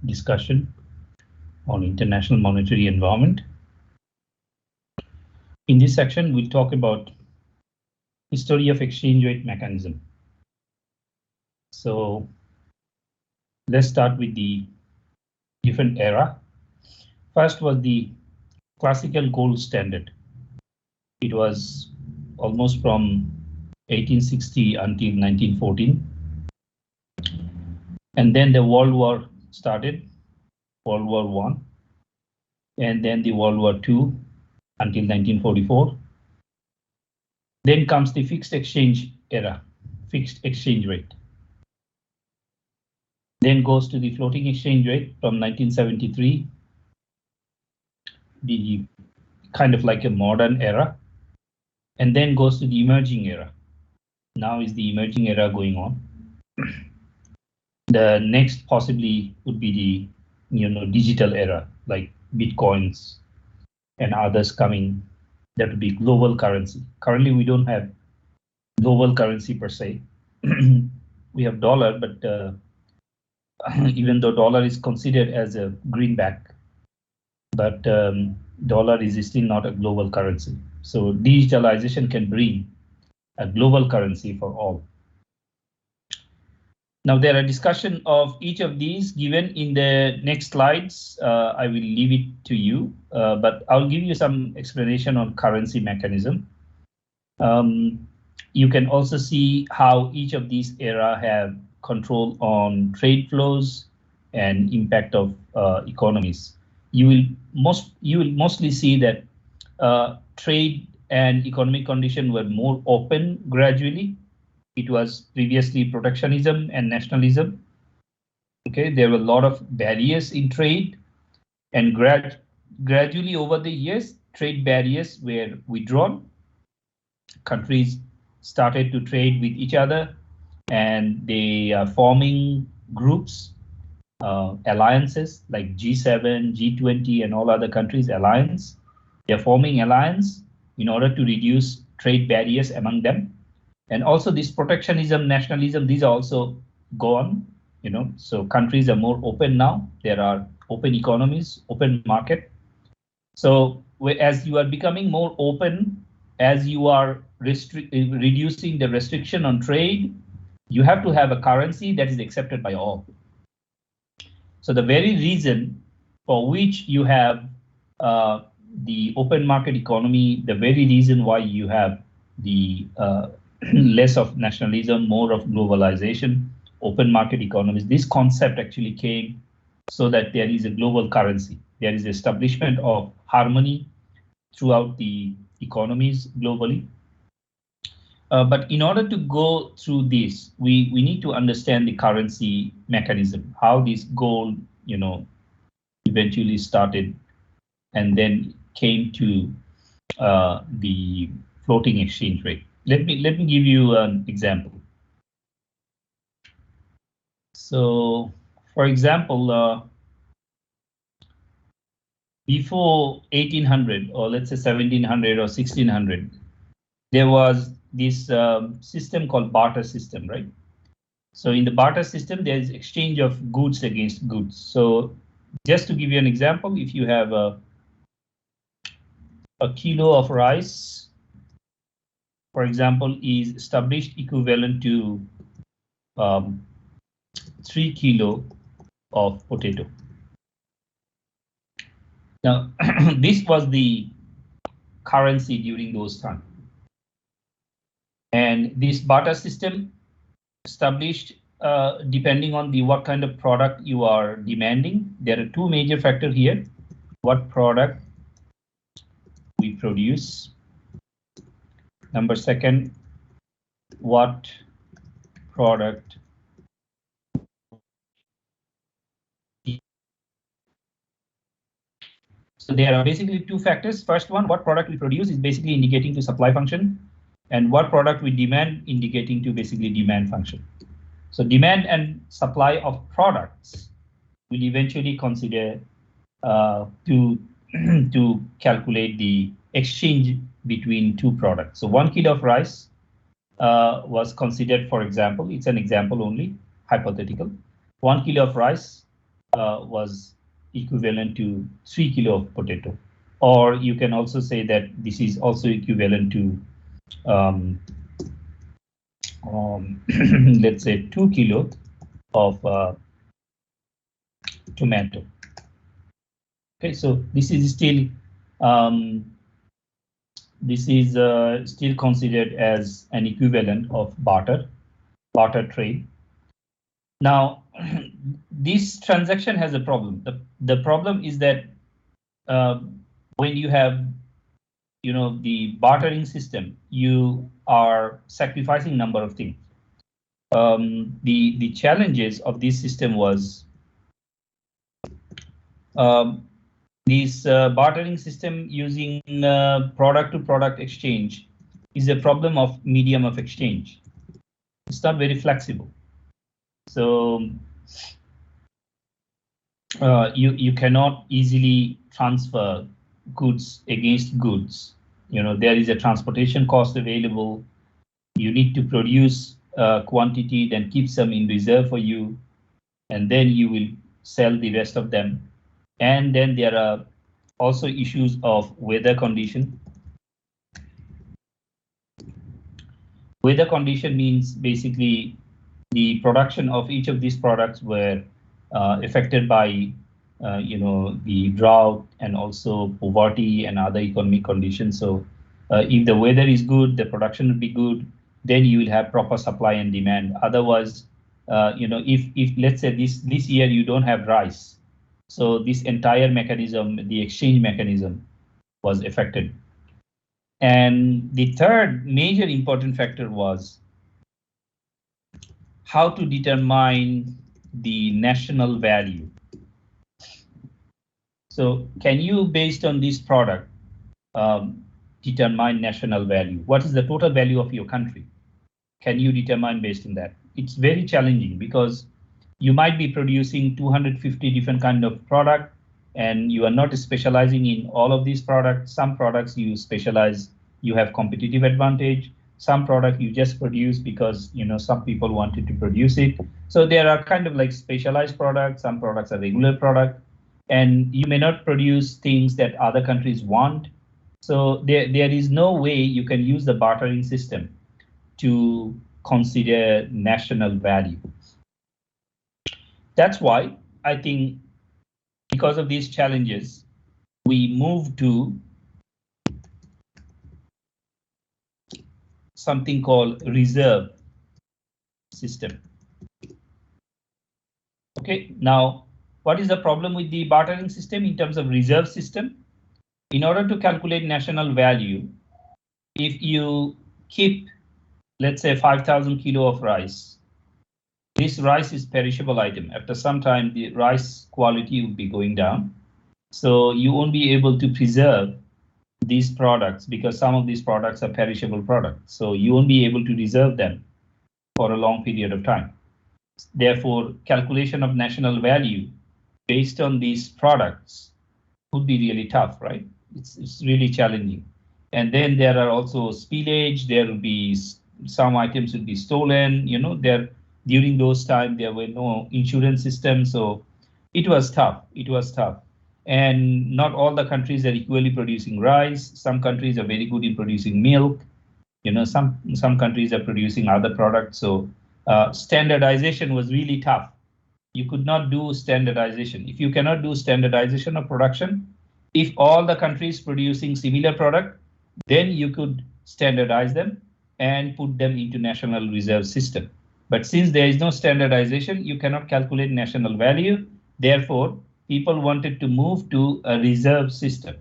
discussion on international monetary environment. In this section, we'll talk about history of exchange rate mechanism. So let's start with the different era. First was the classical gold standard. It was almost from 1860 until 1914. And then the World War started, World War I, and then the World War II until 1944. Then comes the fixed exchange era, fixed exchange rate. Then goes to the floating exchange rate from 1973, the kind of like a modern era, and then goes to the emerging era. Now is the emerging era going on. The next possibly would be the digital era, like Bitcoins and others coming. That would be global currency. Currently, we don't have global currency per se. We have dollar, but even though dollar is considered as a greenback, but dollar is still not a global currency. So digitalization can bring a global currency for all. Now there are discussion of each of these given in the next slides. I will leave it to you, but I'll give you some explanation on currency mechanism. You can also see how each of these era have control on trade flows and impact of economies. You will mostly see that trade and economic conditions were more open gradually. It was previously protectionism and nationalism. Okay, there were a lot of barriers in trade, and gradually over the years, trade barriers were withdrawn. Countries started to trade with each other, and they are forming groups, alliances like G7, G20, and all other countries alliance. They're forming alliance in order to reduce trade barriers among them. And also this protectionism, nationalism, these are also gone, so countries are more open now. There are open economies, open market. So as you are becoming more open, as you are reducing the restriction on trade, you have to have a currency that is accepted by all. So the very reason for which you have the open market economy, the very reason why you have the less of nationalism, more of globalization, open market economies. This concept actually came so that there is a global currency. There is establishment of harmony throughout the economies globally. But in order to go through this, we need to understand the currency mechanism, how this gold, eventually started and then came to the floating exchange rate. Let me give you an example. So, for example, before 1800, or let's say 1700 or 1600, there was this system called barter system, right? So in the barter system, there is exchange of goods against goods. So just to give you an example, if you have a kilo of rice, for example, is established equivalent to 3 kilo of potato. Now, this was the currency during those times. And this barter system established depending on what kind of product you are demanding. There are two major factors here. What product we produce. Number second, what product so there are basically two factors. First one, what product we produce is basically indicating to supply function, and what product we demand indicating to basically demand function. So demand and supply of products will eventually consider to calculate the exchange between two products. So 1 kilo of rice was considered, for example, it's an example only, hypothetical. 1 kilo of rice was equivalent to 3 kilo of potato. Or you can also say that this is also equivalent to let's say 2 kilo of tomato. Okay, so this is still still considered as an equivalent of barter trade. Now, this transaction has a problem. The problem is that when you have the bartering system, you are sacrificing number of things. The challenges of this system was this bartering system using product to product exchange is a problem of medium of exchange. It's not very flexible. So you cannot easily transfer goods against goods. There is a transportation cost available. You need to produce quantity, then keep some in reserve for you, and then you will sell the rest of them. And then there are also issues of weather condition. Weather condition means basically the production of each of these products were affected by the drought and also poverty and other economic conditions. So if the weather is good, the production will be good, then you will have proper supply and demand. Otherwise, if let's say this year you don't have rice, so this entire mechanism, the exchange mechanism, was affected. And the third major important factor was how to determine the national value. So can you, based on this product, determine national value? What is the total value of your country? Can you determine based on that? It's very challenging because you might be producing 250 different kind of product and you are not specializing in all of these products. Some products you specialize, you have competitive advantage. Some product you just produce because some people wanted to produce it. So there are kind of like specialized products. Some products are regular product, and you may not produce things that other countries want. So there is no way you can use the bartering system to consider national value. That's why I think because of these challenges, we move to something called reserve system. Okay, now what is the problem with the bartering system in terms of reserve system? In order to calculate national value, if you keep, let's say, 5,000 kilo of rice, this rice is perishable item. After some time, the rice quality will be going down. So you won't be able to preserve these products because some of these products are perishable products. So you won't be able to reserve them for a long period of time. Therefore, calculation of national value based on these products would be really tough, right? It's really challenging. And then there are also spillage. There will be some items will be stolen. During those times there were no insurance systems, so it was tough. It was tough. And not all the countries are equally producing rice. Some countries are very good in producing milk. Some countries are producing other products. So standardization was really tough. You could not do standardization. If you cannot do standardization of production, if all the countries producing similar product, then you could standardize them and put them into national reserve system. But since there is no standardization, you cannot calculate national value. Therefore, people wanted to move to a reserve system.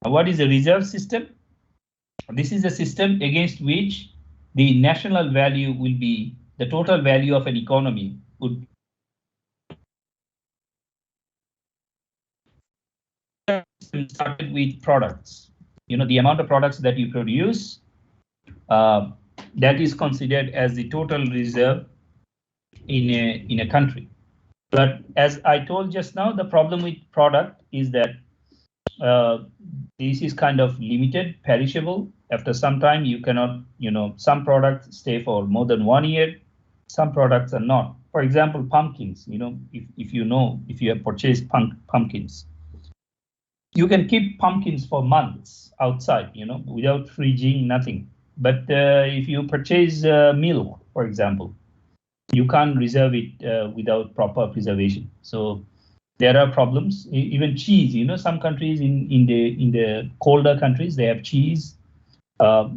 Now, what is a reserve system? This is a system against which the national value will be, the total value of an economy would started with products. The amount of products that you produce, that is considered as the total reserve in a country. But as I told just now, the problem with product is that this is kind of limited, perishable. After some time, you cannot, some products stay for more than 1 year. Some products are not. for example, pumpkins, if you have purchased pumpkins, you can keep pumpkins for months outside, without freezing, nothing. But if you purchase milk, for example, you can't reserve it without proper preservation. So there are problems. Even cheese, some countries in the colder countries, they have cheese. Now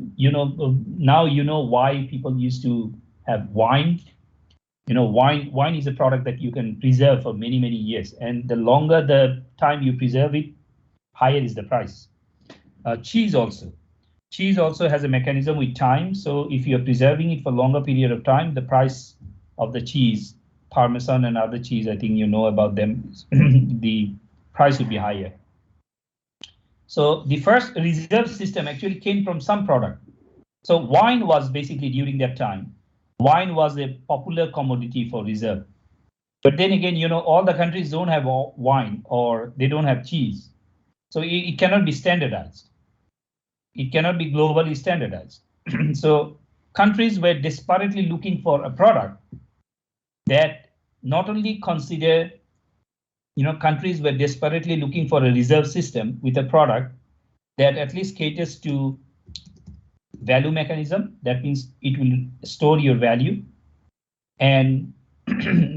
why people used to have wine. Wine is a product that you can preserve for many, many years. And the longer the time you preserve it, higher is the price. Cheese also has a mechanism with time. So if you're preserving it for a longer period of time, the price of the cheese, Parmesan and other cheese, I think you know about them, the price would be higher. So the first reserve system actually came from some product. So wine was basically, during that time, wine was a popular commodity for reserve. But then again, all the countries don't have wine, or they don't have cheese. So it cannot be standardized. It cannot be globally standardized. So countries were desperately looking for a product that not only consider, countries were desperately looking for a reserve system with a product that at least caters to value mechanism. That means it will store your value, and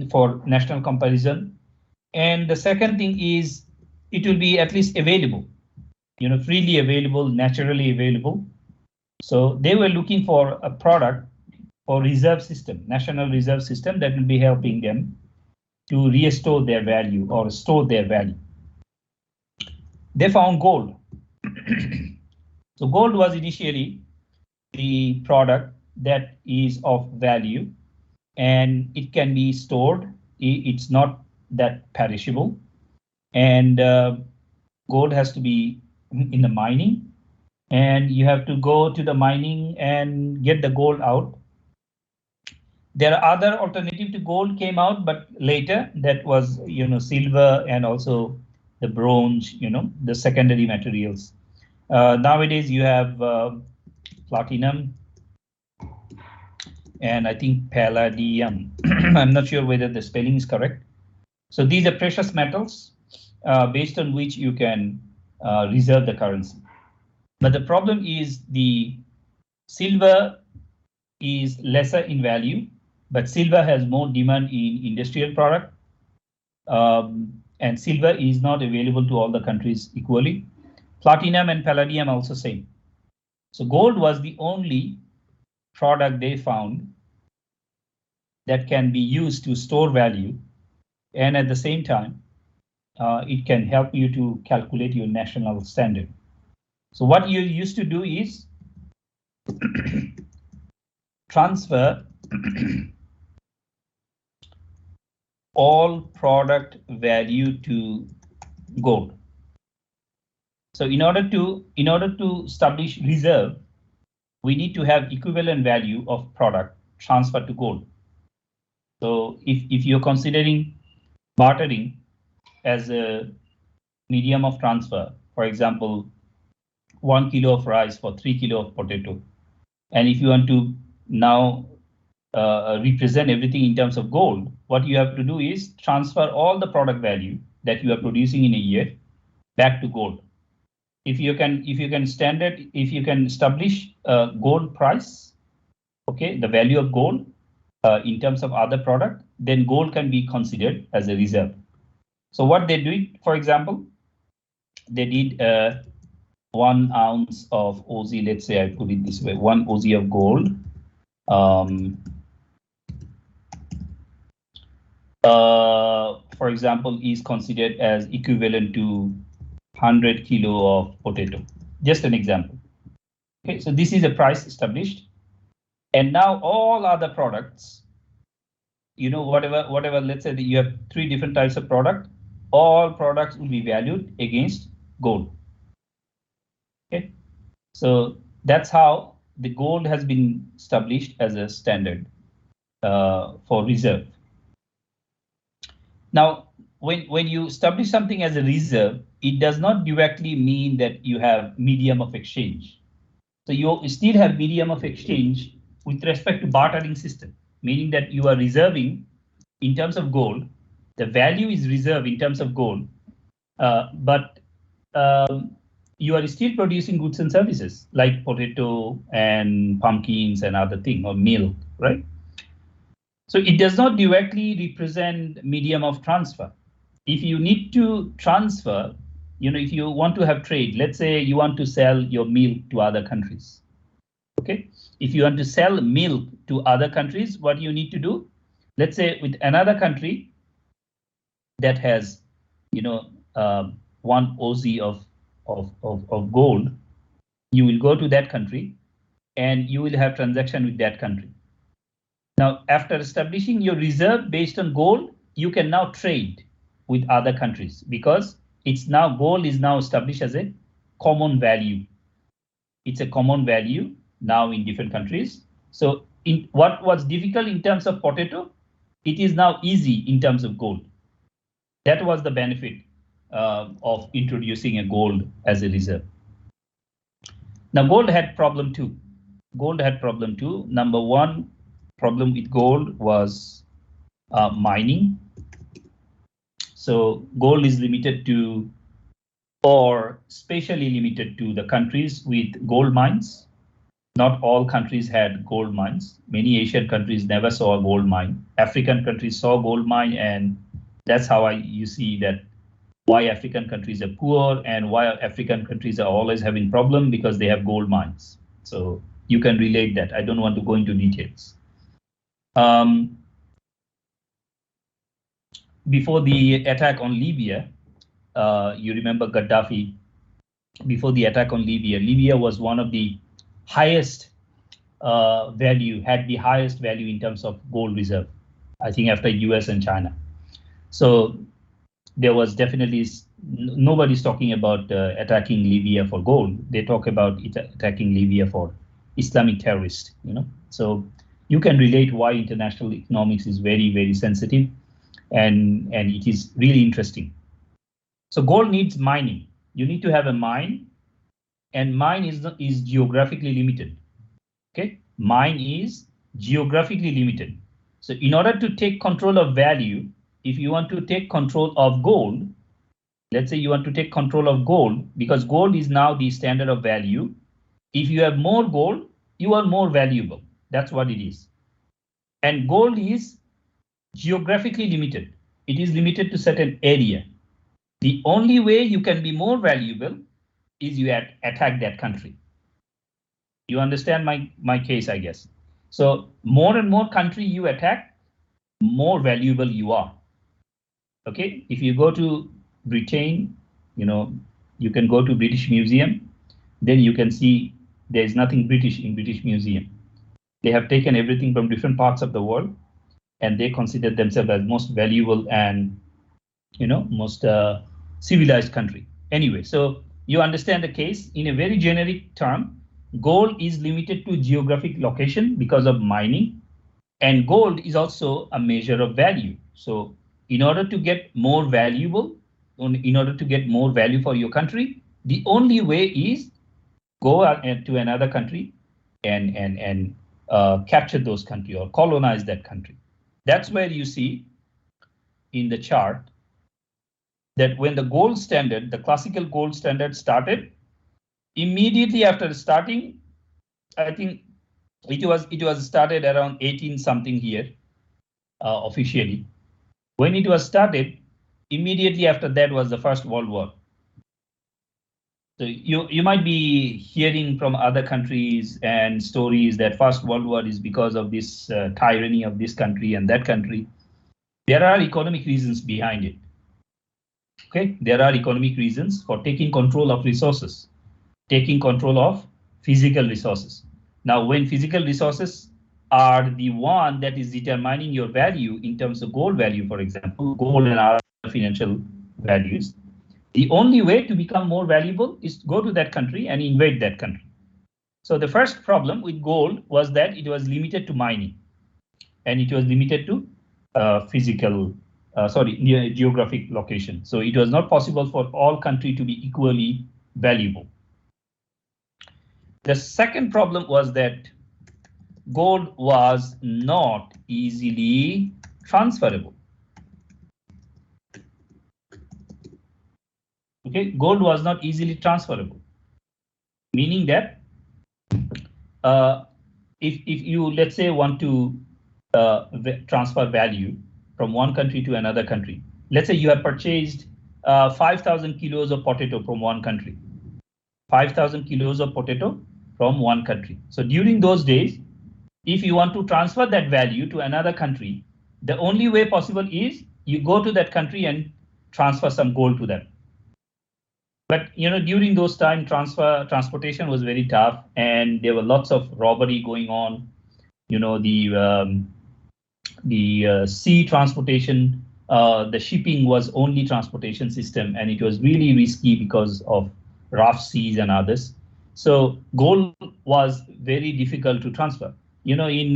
for national comparison. And the second thing is it will be at least available, freely available, naturally available. So they were looking for a product or reserve system, national reserve system, that will be helping them to restore their value or store their value. They found gold. So gold was initially the product that is of value, and it can be stored. It's not that perishable. And gold has to be in the mining, and you have to go to the mining and get the gold out. There are other alternative to gold came out, but later, that was, silver and also the bronze, the secondary materials. Nowadays you have platinum and I think palladium. I'm not sure whether the spelling is correct. So these are precious metals based on which you can reserve the currency. But the problem is the silver is lesser in value, but silver has more demand in industrial product. And silver is not available to all the countries equally. Platinum and palladium also same. So gold was the only product they found that can be used to store value, and at the same time, it can help you to calculate your national standard. So what you used to do is transfer all product value to gold. So in order to establish reserve, we need to have equivalent value of product transferred to gold. So if you're considering bartering as a medium of transfer, for example, 1 kilo of rice for 3 kilo of potato, and if you want to now represent everything in terms of gold, what you have to do is transfer all the product value that you are producing in a year back to gold. If you can establish a gold price, okay, the value of gold in terms of other product, then gold can be considered as a reserve. So what they did, for example, they did 1 ounce of Aussie, let's say I put it this way, 1 Aussie of gold. For example, is considered as equivalent to 100 kilo of potato. Just an example. Okay, so this is a price established, and now all other products, whatever, let's say that you have 3 different types of product, all products will be valued against gold. Okay, so that's how the gold has been established as a standard for reserve. Now, when you establish something as a reserve, it does not directly mean that you have medium of exchange. So you still have medium of exchange with respect to bartering system, meaning that you are reserving in terms of gold, the value is reserved in terms of gold, but you are still producing goods and services like potato and pumpkins and other thing, or milk, right? So it does not directly represent medium of transfer. If you need to transfer, if you want to have trade, let's say you want to sell your milk to other countries. Okay, if you want to sell milk to other countries, what you need to do, let's say with another country that has, 1 oz of gold, you will go to that country and you will have transaction with that country. Now, after establishing your reserve based on gold, you can now trade with other countries because gold is now established as a common value. It's a common value now in different countries. So what was difficult in terms of potato, it is now easy in terms of gold. That was the benefit of introducing a gold as a reserve. Now, gold had problem too. Number one problem with gold was mining. So gold is limited to, or specially limited to, the countries with gold mines. Not all countries had gold mines. Many Asian countries never saw a gold mine. African countries saw gold mine, and that's how you see that why African countries are poor and why African countries are always having problem, because they have gold mines. So you can relate that. I don't want to go into details. Before the attack on Libya, you remember Gaddafi. Before the attack on Libya, Libya was one of the highest had the highest value in terms of gold reserve, I think, after US and China. So there was definitely, nobody's talking about attacking Libya for gold. They talk about attacking Libya for Islamic terrorists, So you can relate why international economics is very, very sensitive, and it is really interesting. So gold needs mining. You need to have a mine, and mine is geographically limited. Okay, mine is geographically limited. So in order to take control of value, if you want to take control of gold, let's say you want to take control of gold, because gold is now the standard of value. If you have more gold, you are more valuable. That's what it is. And gold is geographically limited. It is limited to certain area. The only way you can be more valuable is you attack that country. You understand my case, I guess. So more and more country you attack, more valuable you are. Okay, if you go to Britain, you can go to British Museum, then you can see there is nothing British in British Museum. They have taken everything from different parts of the world, and they consider themselves as most valuable and most civilized country. Anyway, so you understand the case. In a very generic term, gold is limited to geographic location because of mining, and gold is also a measure of value. So in order to get more valuable, in order to get more value for your country, the only way is go to another country and capture those country or colonize that country. That's where you see in the chart that when the gold standard, the classical gold standard started, immediately after starting, I think it was started around 18 something here officially. When it was started, immediately after that was the First World War. So you might be hearing from other countries and stories that First World War is because of this tyranny of this country and that country. There are economic reasons behind it. Okay, there are economic reasons for taking control of resources, taking control of physical resources. Now, when physical resources are the one that is determining your value in terms of gold value, for example, gold and other financial values, the only way to become more valuable is to go to that country and invade that country. So the first problem with gold was that it was limited to mining, and it was limited to geographic location. So it was not possible for all countries to be equally valuable. The second problem was that gold was not easily transferable. Okay, gold was not easily transferable, meaning that if you, let's say, want to transfer value from one country to another country, let's say you have purchased 5,000 kilos of potato from one country, 5,000 kilos of potato from one country. So during those days, if you want to transfer that value to another country, the only way possible is you go to that country and transfer some gold to them. But during those time, transportation was very tough, and there were lots of robbery going on. The sea transportation, the shipping was only transportation system, and it was really risky because of rough seas and others. So gold was very difficult to transfer. In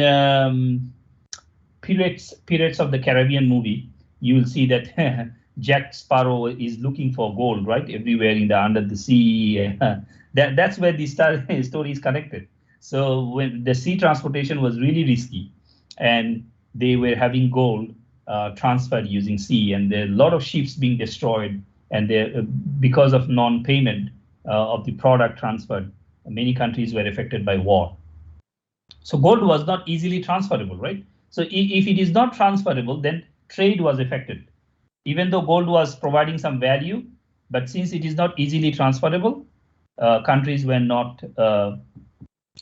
Pirates of the Caribbean movie, you will see that Jack Sparrow is looking for gold, right? Everywhere under the sea. That's where the story is connected. So when the sea transportation was really risky, and they were having gold transferred using sea, and there are a lot of ships being destroyed, and because of non-payment of the product transferred, many countries were affected by war. So gold was not easily transferable, right? So if it is not transferable, then trade was affected. Even though gold was providing some value, but since it is not easily transferable, countries were not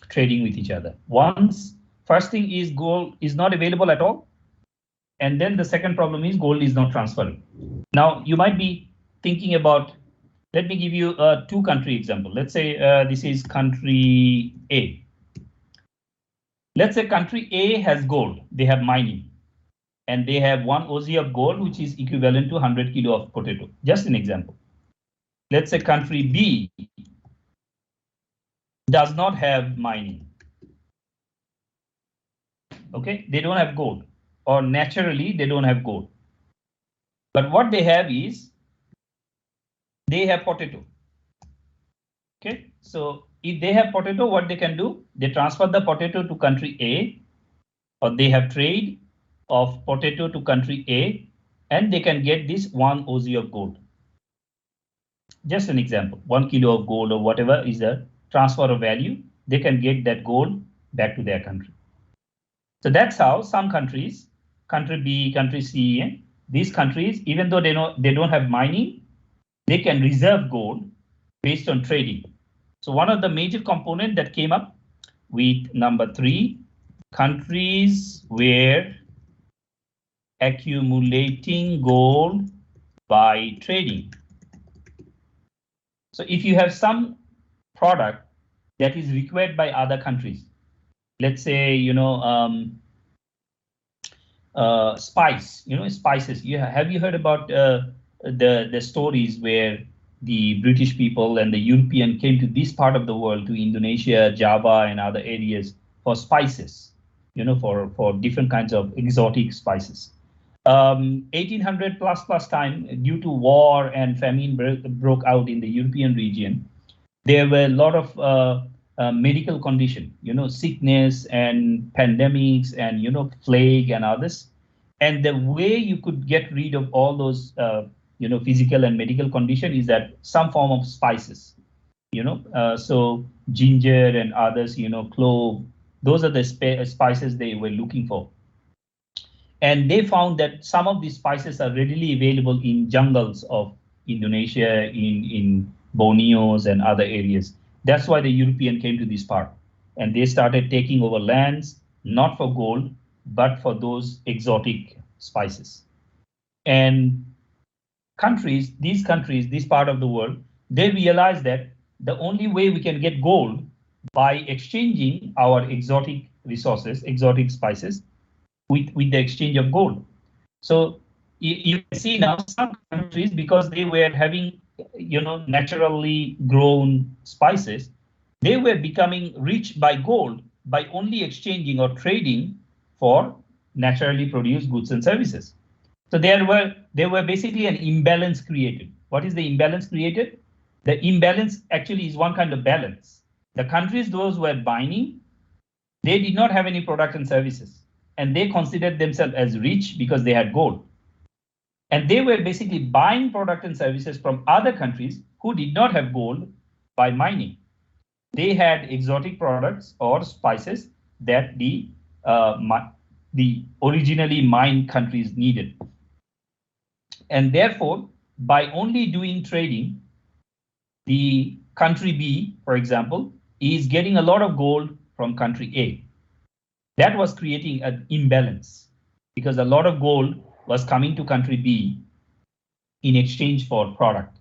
trading with each other. First thing is gold is not available at all. And then the second problem is gold is not transferable. Now you might be thinking about, let me give you a two-country example. Let's say this is country A. Let's say country A has gold, they have mining, and they have 1 oz of gold, which is equivalent to 100 kilo of potato. Just an example. Let's say country B does not have mining. Okay, they don't have gold, or naturally they don't have gold. But what they have is, they have potato. Okay, so if they have potato, what they can do, they transfer the potato to country A, or they have trade of potato to country A, and they can get this 1 oz of gold. Just an example, 1 kilo of gold or whatever is the transfer of value, they can get that gold back to their country. So that's how some countries, country B, country C, these countries, even though they don't have mining, they can reserve gold based on trading. So one of the major components that came up with number 3, countries were accumulating gold by trading. So if you have some product that is required by other countries, let's say, spice, spices. Have you heard about the stories where the British people and the European came to this part of the world, to Indonesia, Java, and other areas for spices, for different kinds of exotic spices. 1800 plus time, due to war and famine broke out in the European region, there were a lot of medical condition, sickness and pandemics and, plague and others. And the way you could get rid of all those, physical and medical condition is that some form of spices, so ginger and others, clove, those are the spices they were looking for. And they found that some of these spices are readily available in jungles of Indonesia, in Borneos and other areas. That's why the European came to this part, and they started taking over lands, not for gold, but for those exotic spices. And these countries, this part of the world, they realized that the only way we can get gold by exchanging our exotic resources, exotic spices, with the exchange of gold. So you can see now some countries, because they were having, naturally grown spices, they were becoming rich by gold by only exchanging or trading for naturally produced goods and services. So there were basically an imbalance created. What is the imbalance created? The imbalance actually is one kind of balance. The countries, those who were mining, they did not have any product and services, and they considered themselves as rich because they had gold. And they were basically buying product and services from other countries who did not have gold by mining. They had exotic products or spices that the originally mined countries needed. And therefore, by only doing trading, the country B, for example, is getting a lot of gold from country A. That was creating an imbalance because a lot of gold was coming to country B in exchange for product.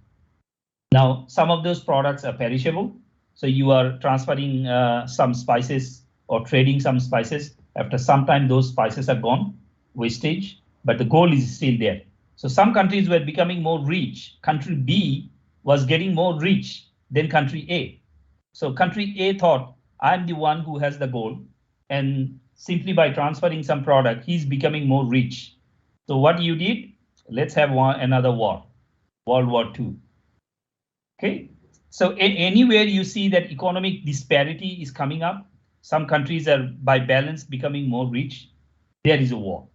Now, some of those products are perishable. So you are transferring some spices or trading some spices. After some time, those spices are gone, wastage, but the gold is still there. So some countries were becoming more rich. Country B was getting more rich than country A. So country A thought, I'm the one who has the gold. And simply by transferring some product, he's becoming more rich. So what you did, let's have another war, World War II. Okay, so anywhere you see that economic disparity is coming up, some countries are by balance becoming more rich, there is a war.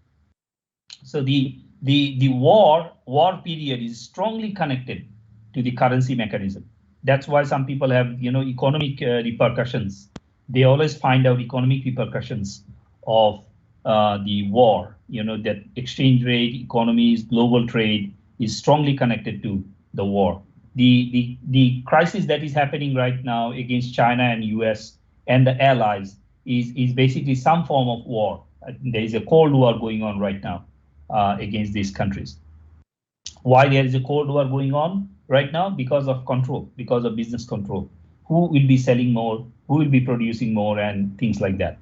So the war period is strongly connected to the currency mechanism. That's why some people have economic repercussions. They always find out economic repercussions of the war. That exchange rate, economies, global trade is strongly connected to the war. The crisis that is happening right now against China and US and the allies is basically some form of war. There is a Cold War going on right now against these countries. Why there is a Cold War going on right now? Because of control, because of business control. Who will be selling more? Who will be producing more, and things like that.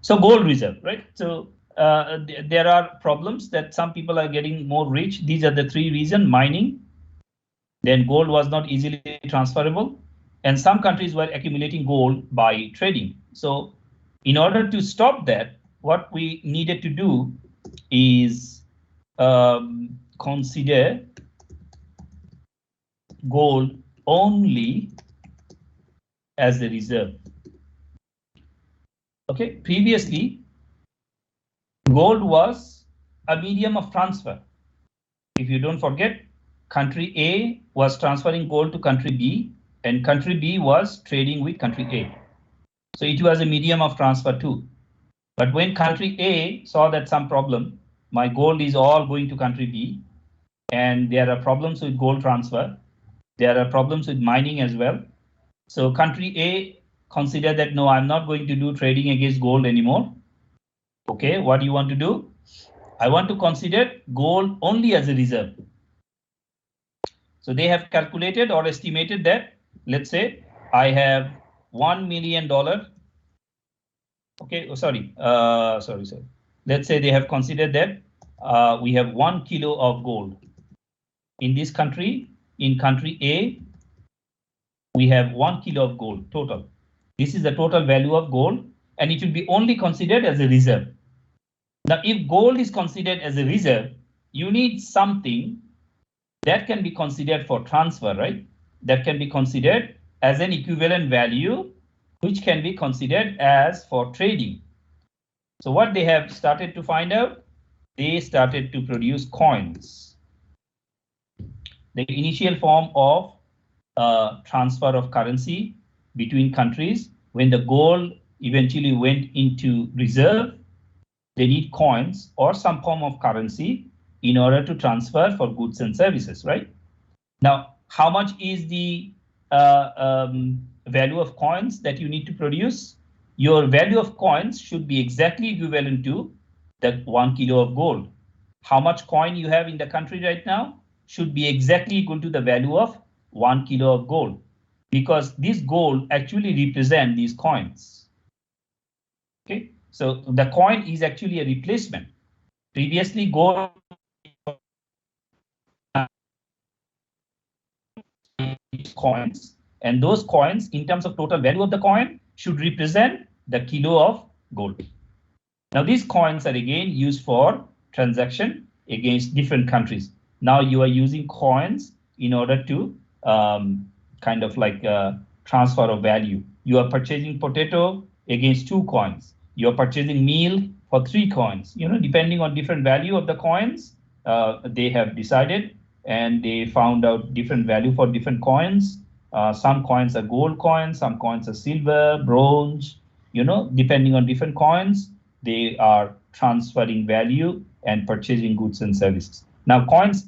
So gold reserve, right? So there are problems that some people are getting more rich. These are the three reasons: mining, then gold was not easily transferable, and some countries were accumulating gold by trading. So in order to stop that, what we needed to do is consider gold only as a reserve. Okay, previously, gold was a medium of transfer. If you don't forget, country A was transferring gold to country B, and country B was trading with country A. So it was a medium of transfer too. But when country A saw that some problem, my gold is all going to country B, and there are problems with gold transfer, there are problems with mining as well. So country A considered that, no, I'm not going to do trading against gold anymore. Okay, what do you want to do? I want to consider gold only as a reserve. So they have calculated or estimated that, let's say I have $1 million. Okay, sorry. Let's say they have considered that we have 1 kilo of gold. In this country, in country A, we have 1 kilo of gold total. This is the total value of gold, and it will be only considered as a reserve. Now, if gold is considered as a reserve, you need something that can be considered for transfer, right? That can be considered as an equivalent value, which can be considered as for trading. So what they have started to find out, they started to produce coins. The initial form of transfer of currency between countries, when the gold eventually went into reserve, they need coins or some form of currency in order to transfer for goods and services, right? Now, how much is the value of coins that you need to produce? Your value of coins should be exactly equivalent to that 1 kilo of gold. How much coin you have in the country right now should be exactly equal to the value of 1 kilo of gold, because this gold actually represent these coins. Okay, so the coin is actually a replacement. Previously, gold coins, and those coins, in terms of total value of the coin, should represent the kilo of gold. Now, these coins are again used for transaction against different countries. Now you are using coins in order to kind of like transfer of value. You are purchasing potato against 2 coins. You are purchasing meal for 3 coins. Depending on different value of the coins, they have decided, and they found out different value for different coins. Some coins are gold coins, some coins are silver, bronze. Depending on different coins, they are transferring value and purchasing goods and services. Now,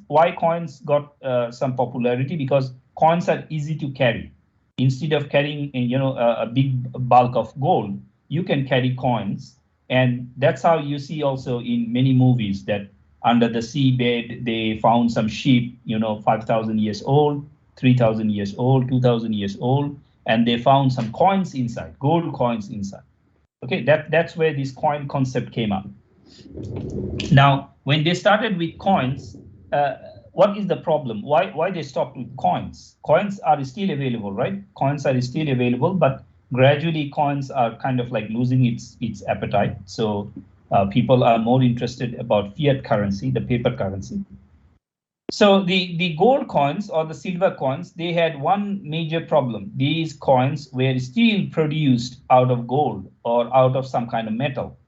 why coins got some popularity? Because coins are easy to carry. Instead of carrying, a big bulk of gold, you can carry coins. And that's how you see also in many movies that under the seabed, they found some sheep, 5,000 years old, 3,000 years old, 2,000 years old, and they found some coins inside, gold coins inside. Okay, that's where this coin concept came up. Now, when they started with coins, what is the problem? Why they stopped with coins? Coins are still available, right? Coins are still available, but gradually coins are kind of like losing its appetite. So people are more interested about fiat currency, the paper currency. So the gold coins or the silver coins, they had one major problem. These coins were still produced out of gold or out of some kind of metal.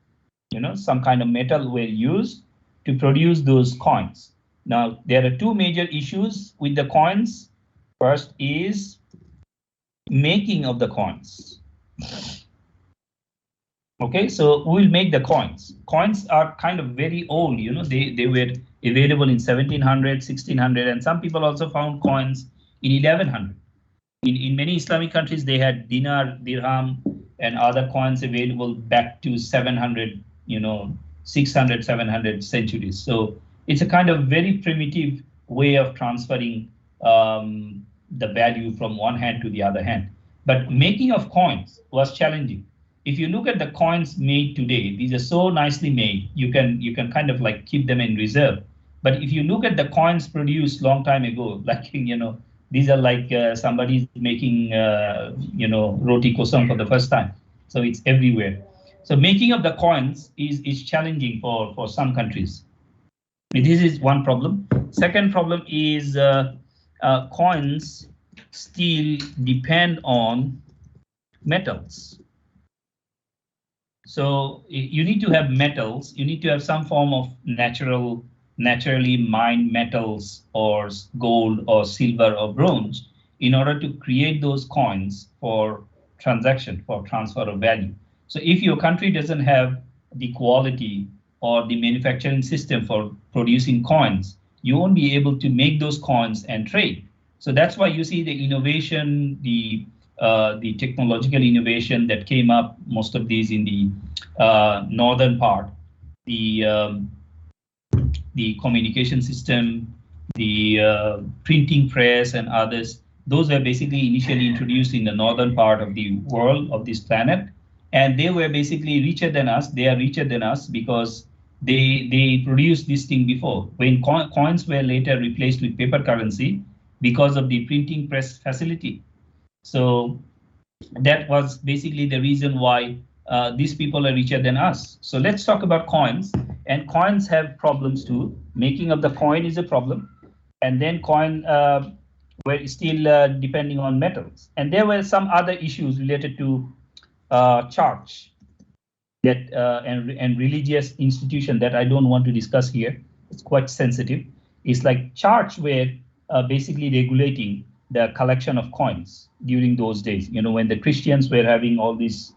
Some kind of metal were used to produce those coins. Now, there are 2 major issues with the coins. First is making of the coins. Okay, so we'll make the coins. Coins are kind of very old, they were available in 1700, 1600, and some people also found coins in 1100. In many Islamic countries, they had dinar, dirham, and other coins available back to 700, 600, 700 centuries. So it's a kind of very primitive way of transferring the value from one hand to the other hand. But making of coins was challenging. If you look at the coins made today, these are so nicely made. You can kind of like keep them in reserve. But if you look at the coins produced long time ago, like these are like somebody's making roti kosam for the first time. So it's everywhere. So making of the coins is challenging for some countries. This is one problem. Second problem is coins still depend on metals. So you need to have metals. You need to have some form of naturally mined metals or gold or silver or bronze in order to create those coins for transaction, for transfer of value. So if your country doesn't have the quality or the manufacturing system for producing coins, you won't be able to make those coins and trade. So that's why you see the innovation, the technological innovation that came up, most of these in the northern part, the communication system, the printing press and others, those were basically initially introduced in the northern part of the world, of this planet. And they were basically richer than us. They are richer than us because they produced this thing before. When coins were later replaced with paper currency because of the printing press facility. So that was basically the reason why these people are richer than us. So let's talk about coins. And coins have problems too. Making of the coin is a problem. And then coin were still depending on metals. And there were some other issues related to church that and religious institution that I don't want to discuss here. It's quite sensitive. It's like church were basically regulating the collection of coins during those days, when the Christians were having all this,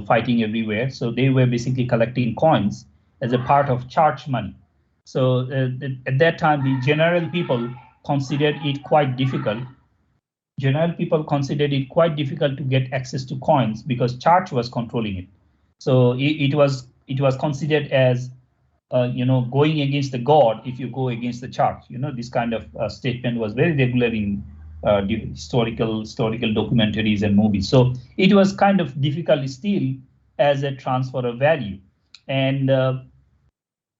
fighting everywhere. So they were basically collecting coins as a part of church money. So at that time, the general people considered it quite difficult. General people considered it quite difficult to get access to coins because church was controlling it. So it was considered as going against the God if you go against the church. This kind of statement was very regular in historical documentaries and movies. So it was kind of difficult still as a transfer of value. And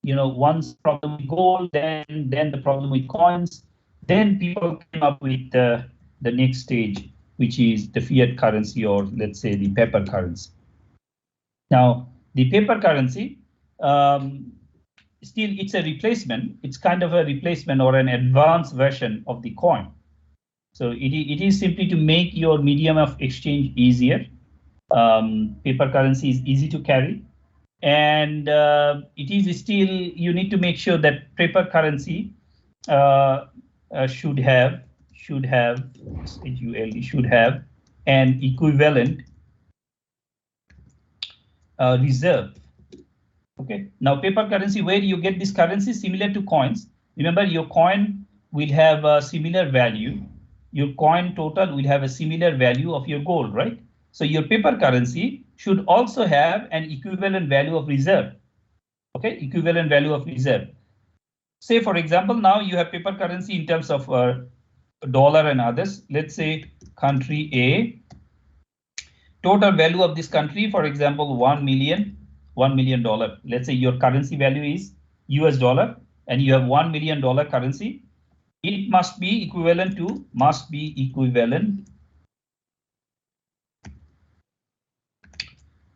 once problem with gold, then the problem with coins, then people came up with the next stage, which is the fiat currency, or let's say the paper currency. Now, the paper currency, still it's a replacement. It's kind of a replacement or an advanced version of the coin. So it is simply to make your medium of exchange easier. Paper currency is easy to carry, and it is still, you need to make sure that paper currency should have an equivalent reserve. Okay, now paper currency, where you get this currency similar to coins. Remember, your coin will have a similar value. Your coin total will have a similar value of your gold, right? So your paper currency should also have an equivalent value of reserve. Okay, equivalent value of reserve. Say, for example, now you have paper currency in terms of dollar and others. Let's say country A, total value of this country, for example, $1 million. Let's say your currency value is US dollar and you have $1 million currency. It must be equivalent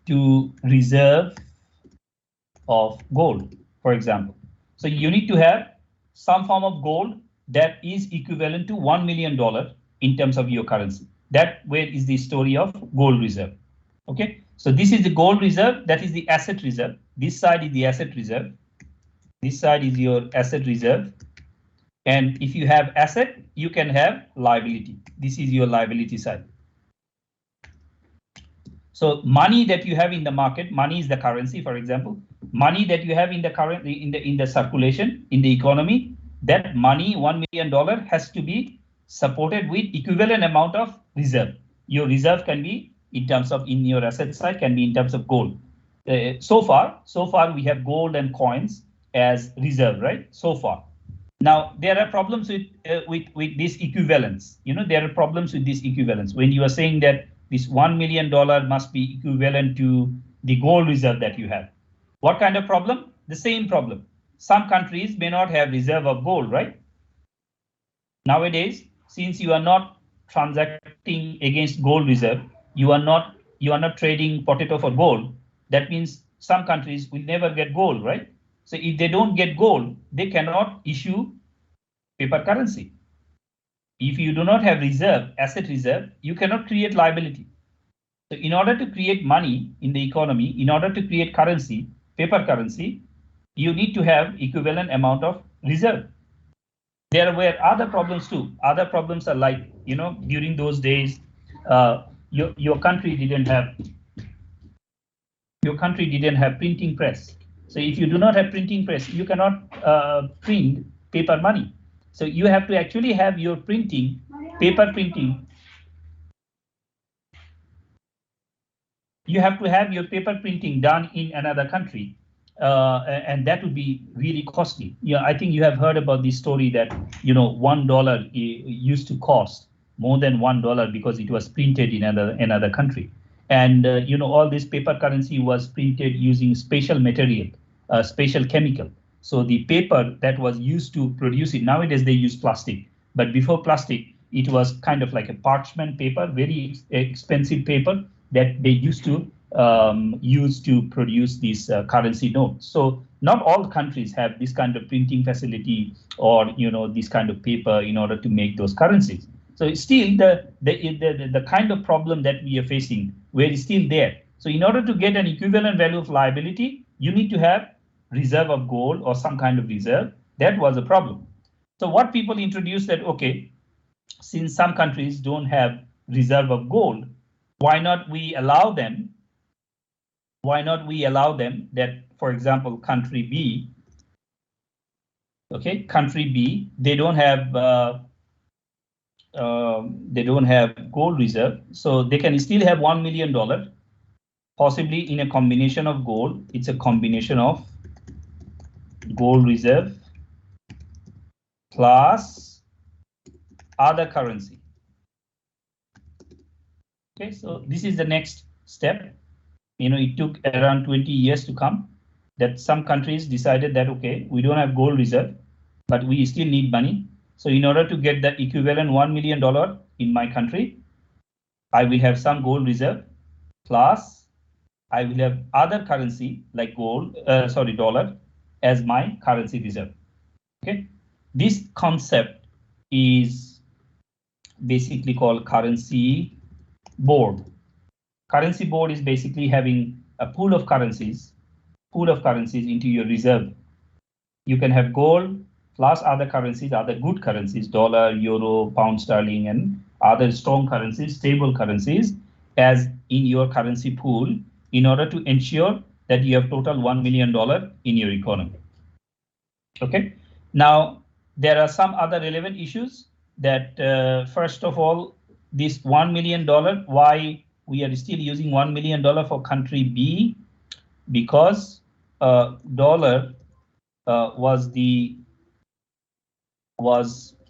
to reserve of gold, for example. So you need to have some form of gold that is equivalent to $1 million in terms of your currency. That where is the story of gold reserve. Okay, so this is the gold reserve, that is the asset reserve. This side is the asset reserve. This side is your asset reserve. And if you have asset, you can have liability. This is your liability side. So money that you have in the market, money is the currency, for example, money that you have in the current in the circulation in the economy, that money, $1 million, has to be supported with equivalent amount of reserve. Your reserve can be in terms of, in your asset side, can be in terms of gold. So far we have gold and coins as reserve, right? So far. Now there are problems with this equivalence. You know, there are problems with this equivalence. When you are saying that this $1 million must be equivalent to the gold reserve that you have. What kind of problem? The same problem. Some countries may not have reserve of gold, right? Nowadays, since you are not transacting against gold reserve, you are not trading potato for gold. That means some countries will never get gold, right? So if they don't get gold, they cannot issue paper currency. If you do not have reserve, asset reserve, you cannot create liability. So in order to create money in the economy, in order to create currency, paper currency, you need to have equivalent amount of reserve. There were other problems too. Other problems are like, you know, during those days, your country didn't have printing press. So if you do not have printing press, you cannot print paper money. So you have to actually have your printing, paper printing. You have to have your paper printing done in another country, and that would be really costly. Yeah, I think you have heard about this story that, you know, $1 used to cost more than $1 because it was printed in another country. And you know, all this paper currency was printed using special material, special chemical. So the paper that was used to produce it, nowadays they use plastic, but before plastic, it was kind of like a parchment paper, very expensive paper that they used to use to produce these currency notes. So not all countries have this kind of printing facility or, you know, this kind of paper in order to make those currencies. So still the kind of problem that we are facing, where is still there. So in order to get an equivalent value of liability, you need to have reserve of gold or some kind of reserve. That was a problem. So what people introduced that, okay, since some countries don't have reserve of gold, why not we allow them that, for example, country B, okay, country B, they don't have gold reserve, so they can still have $1 million, possibly in a combination of gold. It's a combination of gold reserve plus other currency. Okay, so this is the next step. You know, it took around 20 years to come, that some countries decided that, okay, we don't have gold reserve, but we still need money. So in order to get the equivalent $1 million in my country, I will have some gold reserve, plus I will have other currency like dollar as my currency reserve. Okay, this concept is basically called currency board. Currency board is basically having a pool of currencies, pool of currencies into your reserve. You can have gold plus other currencies, other good currencies, dollar, euro, pound sterling, and other strong currencies, stable currencies, as in your currency pool in order to ensure that you have total $1 million in your economy. Okay. Now, there are some other relevant issues that, first of all, this $1 million, why we are still using $1 million for country B, because dollar was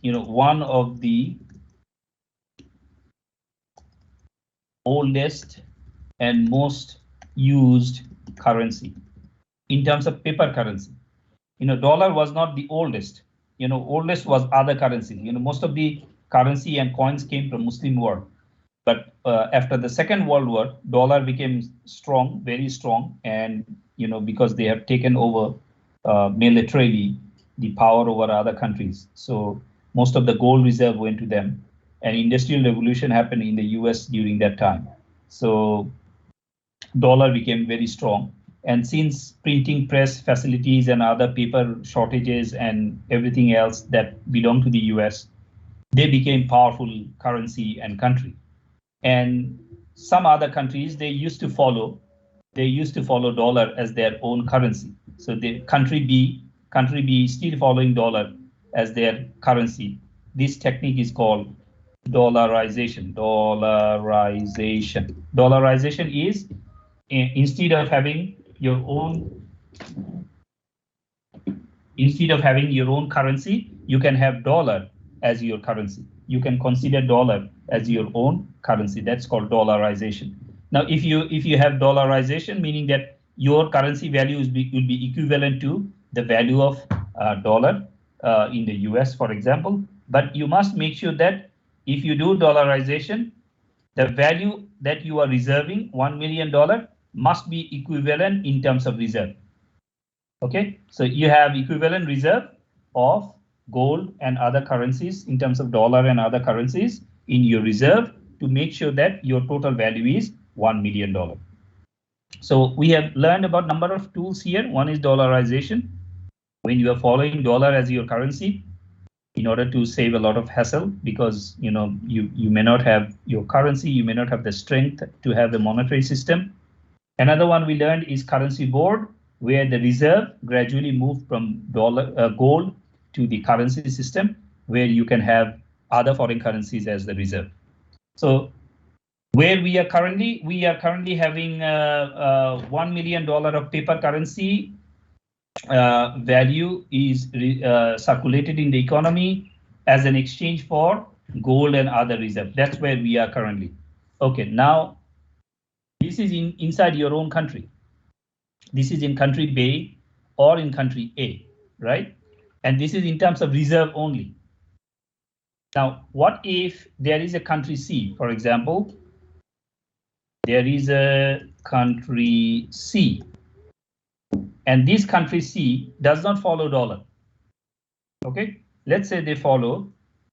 one of the oldest and most used currency in terms of paper currency. Dollar was not the oldest. Oldest was other currencies. Most of the currency and coins came from Muslim world. But after the Second World War, dollar became strong, very strong, and because they have taken over militarily the power over other countries. So most of the gold reserve went to them, and industrial revolution happened in the US during that time. So dollar became very strong. And since printing press facilities and other paper shortages and everything else that belong to the US, they became powerful currency and country. And some other countries, they used to follow dollar as their own currency. So the country B still following dollar as their currency. This technique is called dollarization. Dollarization is, instead of having your own currency, you can have dollar as your currency. You can consider dollar as your own currency. That's called dollarization. Now, if you have dollarization, meaning that your currency value will be equivalent to the value of dollar in the US, for example. But you must make sure that if you do dollarization, the value that you are reserving, $1 million, must be equivalent in terms of reserve. Okay, so you have equivalent reserve of gold and other currencies in terms of dollar and other currencies in your reserve to make sure that your total value is $1 million. So we have learned about number of tools here. One is dollarization. When you are following dollar as your currency, in order to save a lot of hassle, because you may not have your currency, you may not have the strength to have the monetary system. Another one we learned is currency board, where the reserve gradually moved from gold to the currency system, where you can have other foreign currencies as the reserve. So where we are currently having $1 million of paper currency value is circulated in the economy as an exchange for gold and other reserve. That's where we are currently. Okay, now this is inside your own country. This is in country B or in country A, right? And this is in terms of reserve only. Now, what if there is a country C, for example? There is a country C, and this country C does not follow dollar. Okay, let's say they follow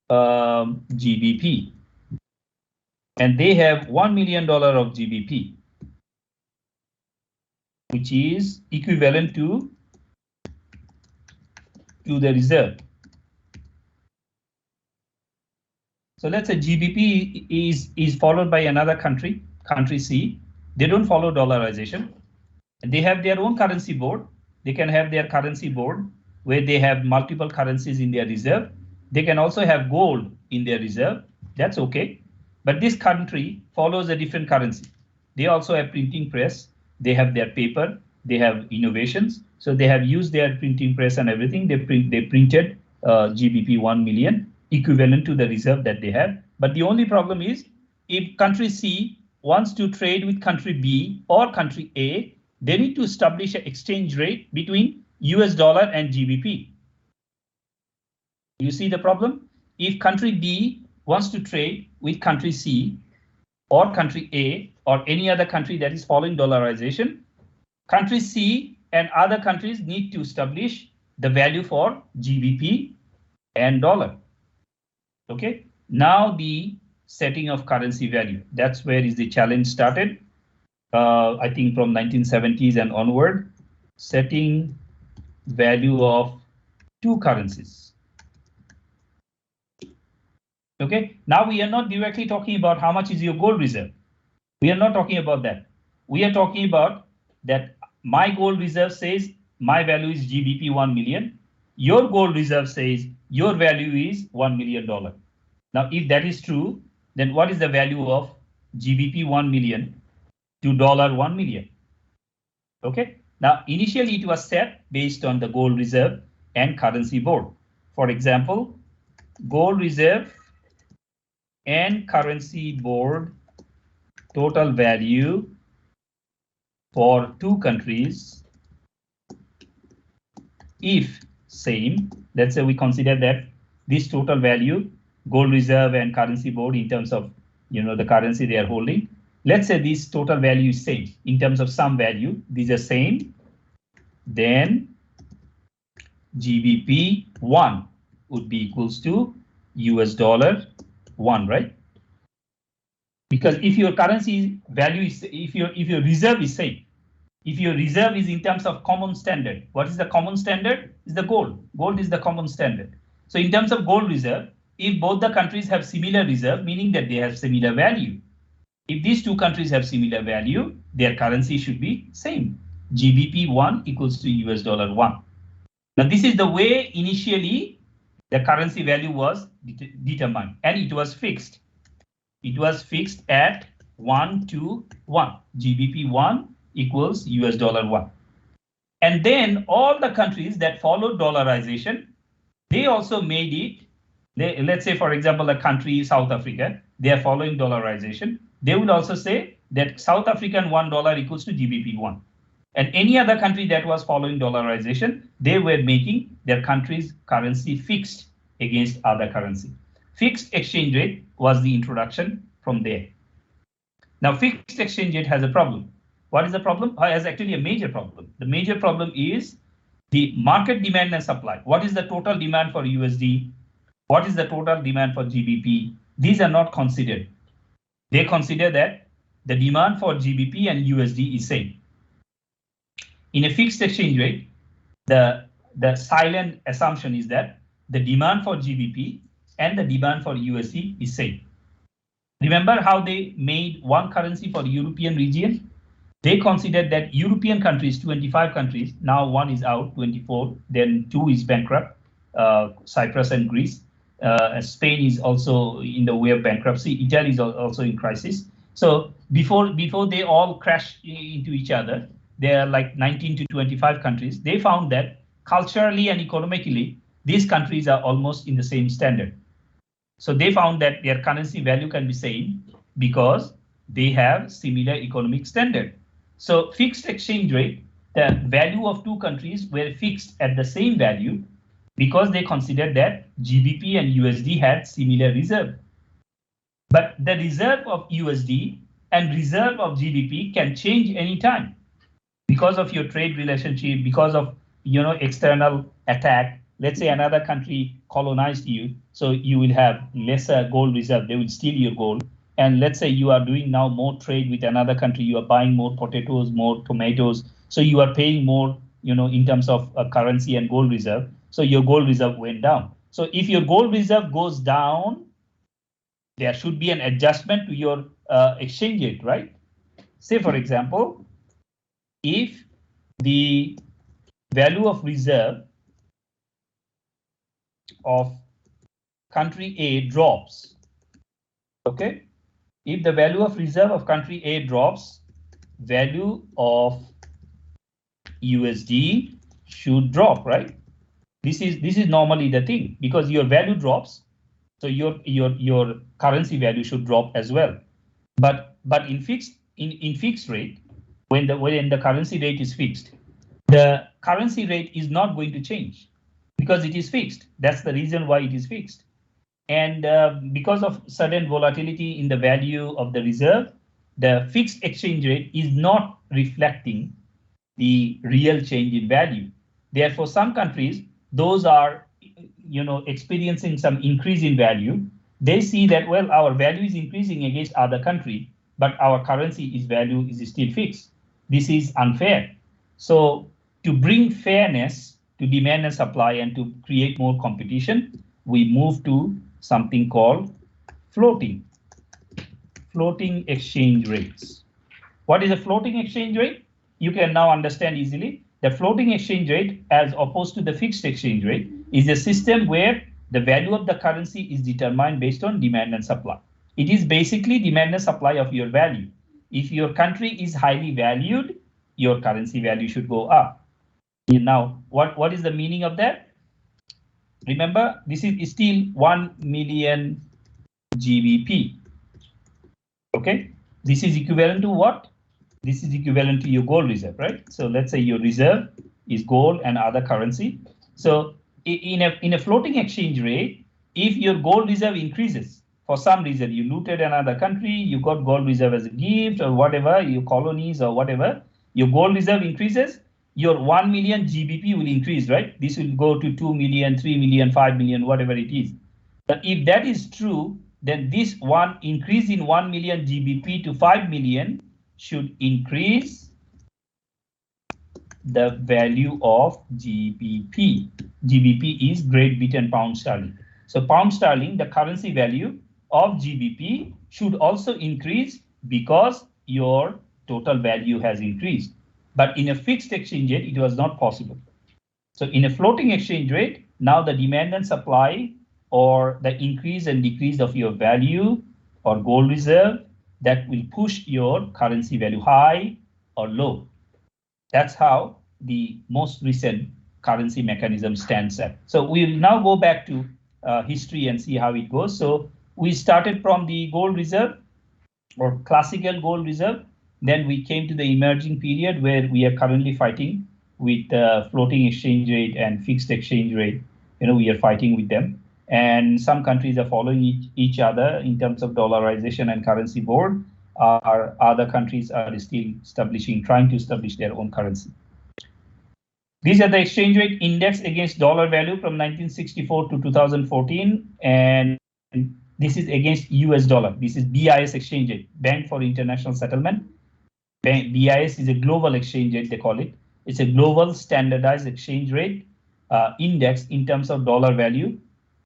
GBP, and they have $1 million of GBP, which is equivalent to the reserve. So let's say GBP is followed by another country C. They don't follow dollarization. They have their own currency board. They can have their currency board where they have multiple currencies in their reserve. They can also have gold in their reserve. That's okay. But this country follows a different currency. They also have printing press. They have their paper. They have innovations. So they have used their printing press and everything. They printed GBP 1 million, equivalent to the reserve that they have. But the only problem is, if country C wants to trade with country B or country A, they need to establish an exchange rate between US dollar and GBP. You see the problem? If country B wants to trade with country C or country A or any other country that is following dollarization, country C and other countries need to establish the value for GBP and dollar. Okay, now the setting of currency value. That's where is the challenge started. I think from 1970s and onward, setting value of two currencies. Okay, now we are not directly talking about how much is your gold reserve. We are not talking about that. We are talking about that my gold reserve says my value is GBP 1 million. Your gold reserve says your value is $1 million. Now, if that is true, then what is the value of GBP 1 million to $1 million? Okay. Now, initially it was set based on the gold reserve and currency board. For example, gold reserve and currency board total value for two countries, if same, let's say we consider that this total value, gold reserve and currency board in terms of the currency they are holding, let's say this total value is same in terms of some value, these are same, then GBP 1 would be equals to $1, right? Because if your currency value is, if your reserve is same, if your reserve is in terms of common standard, what is the common standard? Is the gold. Gold is the common standard. So in terms of gold reserve, if both the countries have similar reserve, meaning that they have similar value. If these two countries have similar value, their currency should be same. GBP 1 equals to $1. Now this is the way initially the currency value was determined, and it was fixed. It was fixed at 1 to 1. GBP 1 equals $1. And then all the countries that followed dollarization, they also made it. Let's say, for example, a country, South Africa, they are following dollarization. They would also say that South African $1 equals to GBP 1. And any other country that was following dollarization, they were making their country's currency fixed against other currency. Fixed exchange rate was the introduction from there. Now, fixed exchange rate has a problem. What is the problem? It has actually a major problem. The major problem is the market demand and supply. What is the total demand for USD? What is the total demand for GBP? These are not considered. They consider that the demand for GBP and USD is same. In a fixed exchange rate, the silent assumption is that the demand for GBP and the demand for USD is same. Remember how they made one currency for the European region? They considered that European countries, 25 countries, now one is out, 24, then 2 is bankrupt, Cyprus and Greece. Spain is also in the way of bankruptcy. Italy is also in crisis. So before they all crash into each other, there are like 19 to 25 countries. They found that culturally and economically, these countries are almost in the same standard. So they found that their currency value can be same because they have similar economic standard. So fixed exchange rate, the value of two countries were fixed at the same value because they considered that GBP and USD had similar reserve. But the reserve of USD and reserve of GBP can change anytime because of your trade relationship, because of external attack. Let's say another country colonized you, so you will have lesser gold reserve. They will steal your gold. And let's say you are doing now more trade with another country. You are buying more potatoes, more tomatoes. So you are paying more, in terms of currency and gold reserve. So your gold reserve went down. So if your gold reserve goes down, there should be an adjustment to your exchange rate, right? Say, for example, if the value of reserve of country A drops, okay? If the value of reserve of country A drops, value of USD should drop, right? This is normally the thing, because your value drops, so your currency value should drop as well. But in fixed rate, when the currency rate is fixed, the currency rate is not going to change because it is fixed. That's the reason why it is fixed. And because of sudden volatility in the value of the reserve, the fixed exchange rate is not reflecting the real change in value. Therefore, some countries, those are experiencing some increase in value. They see that, well, our value is increasing against other country, but our currency value is still fixed. This is unfair. So to bring fairness to demand and supply and to create more competition, we move to something called floating exchange rates. What is a floating exchange rate? You can now understand easily. The floating exchange rate, as opposed to the fixed exchange rate, is a system where the value of the currency is determined based on demand and supply. It is basically demand and supply of your value. If your country is highly valued, your currency value should go up. Now, what is the meaning of that? Remember, this is still 1 million GBP. Okay, this is equivalent to what? This is equivalent to your gold reserve, right? So let's say your reserve is gold and other currency. So in a floating exchange rate, if your gold reserve increases for some reason, you looted another country, you got gold reserve as a gift or whatever, your colonies or whatever, your gold reserve increases, your 1 million GBP will increase, right? This will go to 2 million, 3 million, 5 million, whatever it is. But if that is true, then this one increase in 1 million GBP to 5 million should increase the value of GBP. GBP is Great Britain pound sterling. So pound sterling, the currency value of GBP should also increase because your total value has increased. But in a fixed exchange rate, it was not possible. So in a floating exchange rate, now the demand and supply or the increase and decrease of your value or gold reserve, that will push your currency value high or low. That's how the most recent currency mechanism stands at. So we'll now go back to history and see how it goes. So we started from the gold reserve or classical gold reserve. Then we came to the emerging period where we are currently fighting with floating exchange rate and fixed exchange rate. We are fighting with them. And some countries are following each other in terms of dollarization and currency board. Other countries are still trying to establish their own currency. These are the exchange rate index against dollar value from 1964 to 2014. And this is against US dollar. This is BIS exchange rate, Bank for International Settlement. BIS is a global exchange rate, they call it. It's a global standardized exchange rate index in terms of dollar value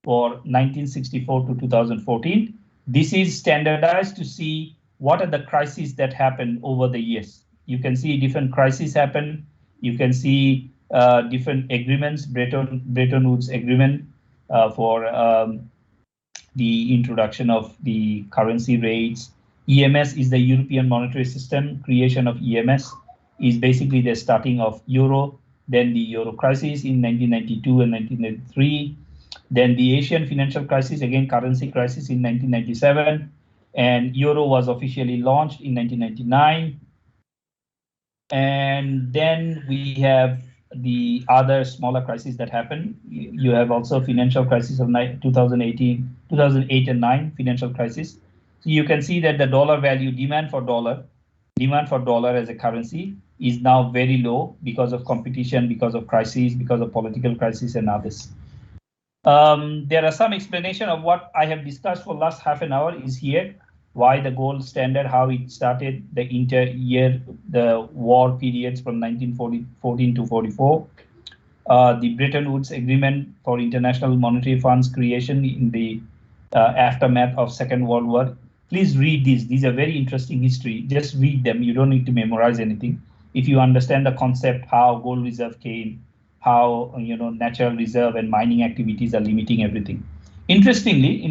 for 1964 to 2014. This is standardized to see what are the crises that happen over the years. You can see different crises happen. You can see different agreements, Bretton Woods Agreement for the introduction of the currency rates. EMS is the European Monetary System. Creation of EMS is basically the starting of Euro, then the Euro crisis in 1992 and 1993. Then the Asian financial crisis, again, currency crisis in 1997. And Euro was officially launched in 1999. And then we have the other smaller crises that happened. You have also financial crisis of 2008 and 9 financial crisis. So you can see that the dollar value, demand for dollar as a currency is now very low because of competition, because of crises, because of political crisis and others. There are some explanation of what I have discussed for last half an hour is here. Why the gold standard, how it started, the the war periods from 1914 to 44, the Bretton Woods Agreement for International Monetary Fund's creation in the aftermath of Second World War. Please read these. These are very interesting history. Just read them. You don't need to memorize anything. If you understand the concept, how gold reserve came, how natural reserve and mining activities are limiting everything. Interestingly,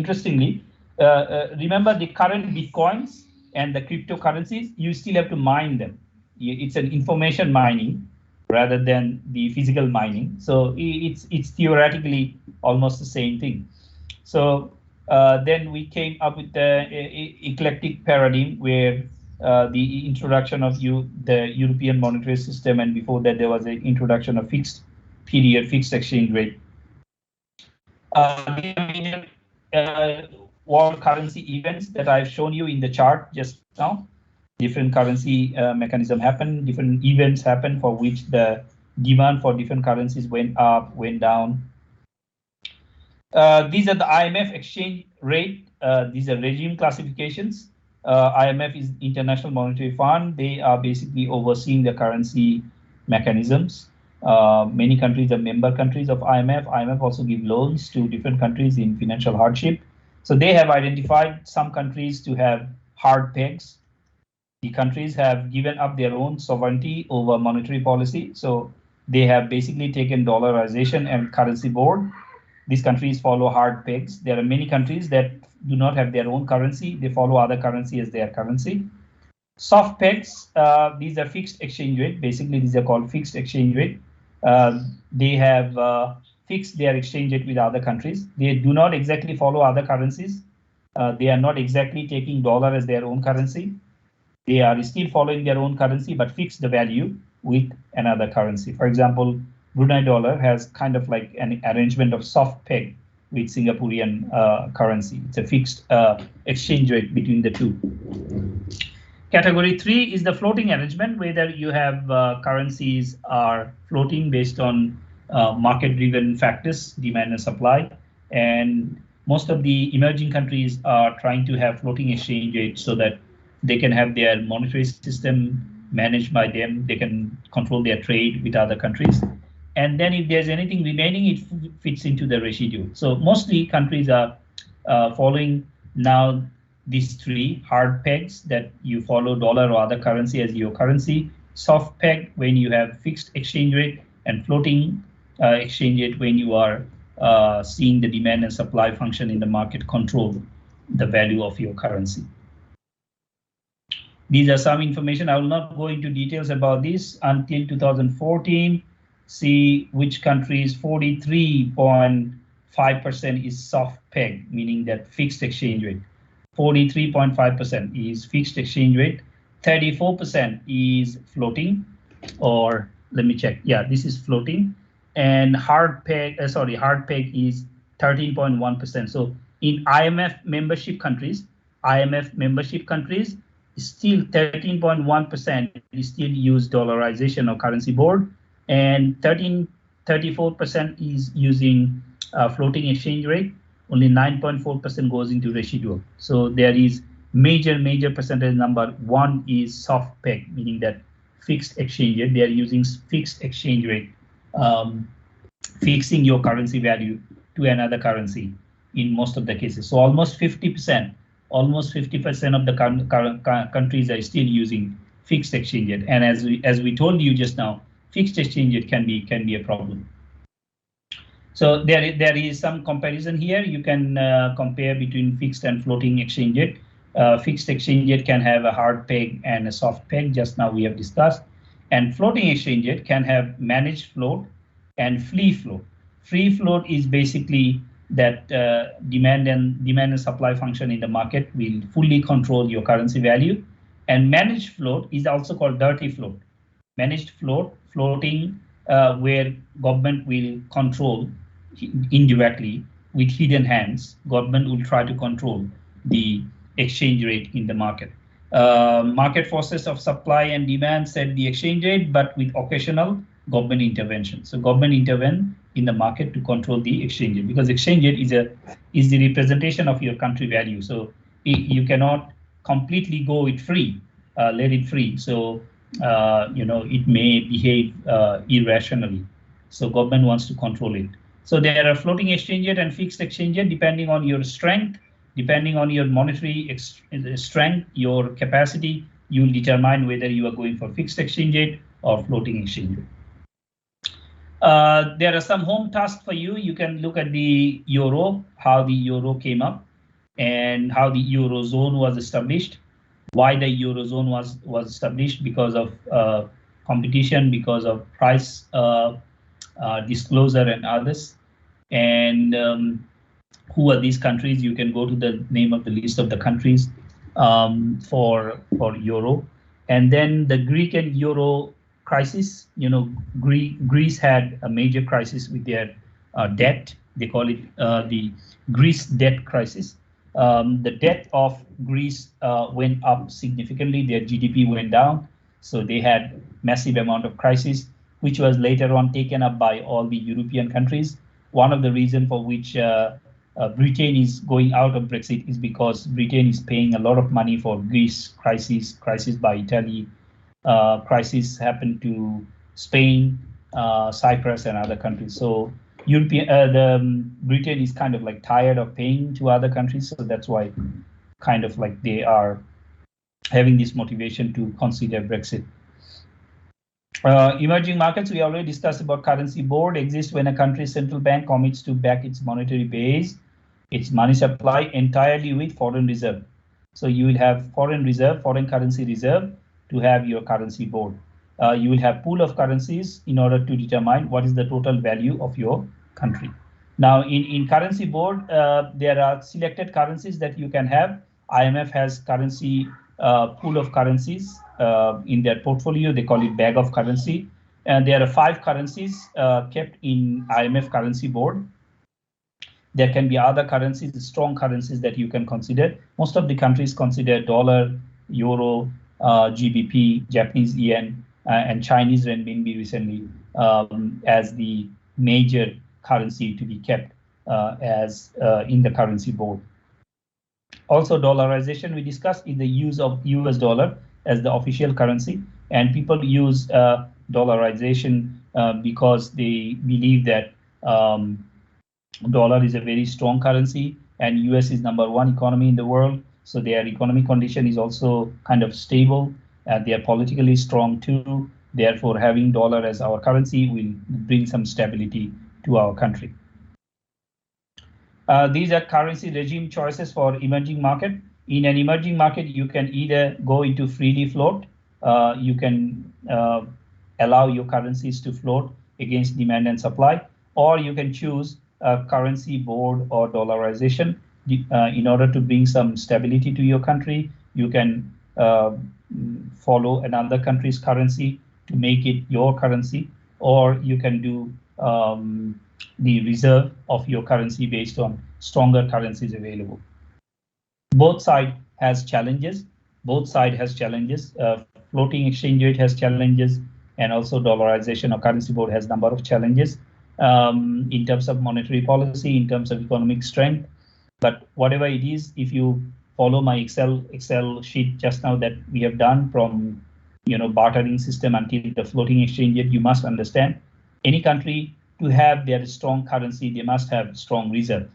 remember the current Bitcoins and the cryptocurrencies, you still have to mine them. It's an information mining rather than the physical mining. So it's theoretically almost the same thing. So then we came up with the eclectic paradigm where the introduction of the European monetary system, and before that there was an introduction of fixed exchange rate. World currency events that I've shown you in the chart just now. Different currency mechanism happen, different events happen for which the demand for different currencies went up, went down. These are the IMF exchange rate. These are regime classifications. IMF is International Monetary Fund. They are basically overseeing the currency mechanisms. Many countries are member countries of IMF. IMF also give loans to different countries in financial hardship. So they have identified some countries to have hard pegs. The countries have given up their own sovereignty over monetary policy. So they have basically taken dollarization and currency board. These countries follow hard pegs. There are many countries that do not have their own currency. They follow other currency as their currency. Soft pegs, these are fixed exchange rate. Basically, these are called fixed exchange rate. They have fixed their exchange rate with other countries. They do not exactly follow other currencies. They are not exactly taking dollar as their own currency. They are still following their own currency, but fix the value with another currency. For example, Brunei dollar has kind of like an arrangement of soft peg with Singaporean currency. It's a fixed exchange rate between the two. Category 3 is the floating arrangement, whether you have currencies are floating based on market-driven factors, demand and supply. And most of the emerging countries are trying to have floating exchange rates so that they can have their monetary system managed by them. They can control their trade with other countries. And then if there's anything remaining, it fits into the residual. So mostly countries are following now these three hard pegs, that you follow dollar or other currency as your currency, soft peg when you have fixed exchange rate, and floating exchange rate when you are seeing the demand and supply function in the market control the value of your currency. These are some information. I will not go into details about this until 2014. See which countries 43.5% is soft peg, meaning that fixed exchange rate. 43.5% is fixed exchange rate. 34% is floating, or let me check. Yeah, this is floating. And hard peg is 13.1%. So in IMF membership countries, still 13.1% is still use dollarization or currency board, and 34% is using floating exchange rate. Only 9.4% goes into residual. So there is major percentage number. One is soft peg, meaning that fixed exchange rate. They are using fixed exchange rate, fixing your currency value to another currency in most of the cases. So almost 50% of the countries are still using fixed exchange rate. And as we told you just now, fixed exchange rate can be a problem. So there is some comparison here. You can compare between fixed and floating exchange rate. Fixed exchange rate can have a hard peg and a soft peg, just now we have discussed. And floating exchange rate can have managed float and free float. Free float is basically that demand and supply function in the market will fully control your currency value. And managed float is also called dirty float. Managed floating where government will control indirectly with hidden hands. Government will try to control the exchange rate in the market. Market forces of supply and demand set the exchange rate, but with occasional government intervention. So government intervene in the market to control the exchange rate, because exchange rate is the representation of your country value. So you cannot completely go it free, let it free. So it may behave irrationally. So government wants to control it. So there are floating exchange rate and fixed exchange rate depending on your strength, depending on your monetary strength, your capacity. You will determine whether you are going for fixed exchange rate or floating exchange rate. There are some home tasks for you. You can look at the euro, how the euro came up, and how the eurozone was established. Why the eurozone was established? Because of competition, because of price disclosure and others. And who are these countries? You can go to the name of the list of the countries for euro. And then the Greek and euro crisis. Greece had a major crisis with their debt. They call it the Greece debt crisis. The debt of Greece went up significantly. Their GDP went down. So they had massive amount of crisis, which was later on taken up by all the European countries. One of the reasons for which Britain is going out of Brexit is because Britain is paying a lot of money for Greece crisis by Italy. Crisis happened to Spain. Cyprus and other countries. So Britain is kind of like tired of paying to other countries, so that's why kind of like they are having this motivation to consider Brexit. Emerging markets, we already discussed about currency board exists when a country's central bank commits to back its monetary base, its money supply entirely with foreign reserve. So you will have foreign reserve, foreign currency reserve to have your currency board. You will have pool of currencies in order to determine what is the total value of your country. Now in currency board, there are selected currencies that you can have. IMF has currency pool of currencies in their portfolio. They call it bag of currency. And there are 5 currencies kept in IMF currency board. There can be other currencies, strong currencies that you can consider. Most of the countries consider dollar, euro, GBP, Japanese yen, and Chinese renminbi recently as the major currency to be kept as in the currency board. Also, dollarization we discussed is the use of US dollar as the official currency, and people use dollarization because they believe that dollar is a very strong currency and US is #1 economy in the world. So their economic condition is also kind of stable. They are politically strong too. Therefore, having dollar as our currency will bring some stability to our country. These are currency regime choices for emerging market. In an emerging market, you can either go into freely float. You can allow your currencies to float against demand and supply, or you can choose a currency board or dollarization in order to bring some stability to your country. You can follow another country's currency to make it your currency, or you can do the reserve of your currency based on stronger currencies available. Both sides has challenges. Both sides has challenges. Floating exchange rate has challenges, and also dollarization or currency board has number of challenges in terms of monetary policy, in terms of economic strength. But whatever it is, if you follow my Excel sheet just now that we have done from bartering system until the floating exchange rate, you must understand any country to have their strong currency, they must have strong reserve.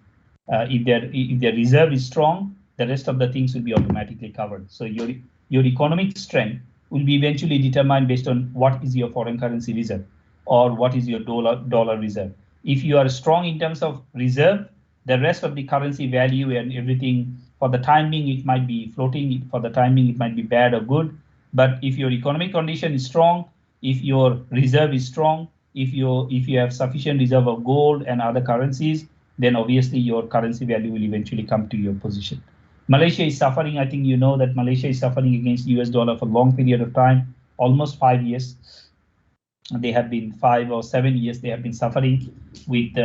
If their reserve is strong, the rest of the things will be automatically covered. So your economic strength will be eventually determined based on what is your foreign currency reserve or what is your dollar reserve. If you are strong in terms of reserve, the rest of the currency value and everything, for the time being, it might be floating. For the time being, it might be bad or good. But if your economic condition is strong, if your reserve is strong, if you have sufficient reserve of gold and other currencies, then obviously your currency value will eventually come to your position. Malaysia is suffering. I think you know that Malaysia is suffering against US dollar for a long period of time, almost 5 years. They have been 5 or 7 years. They have been suffering with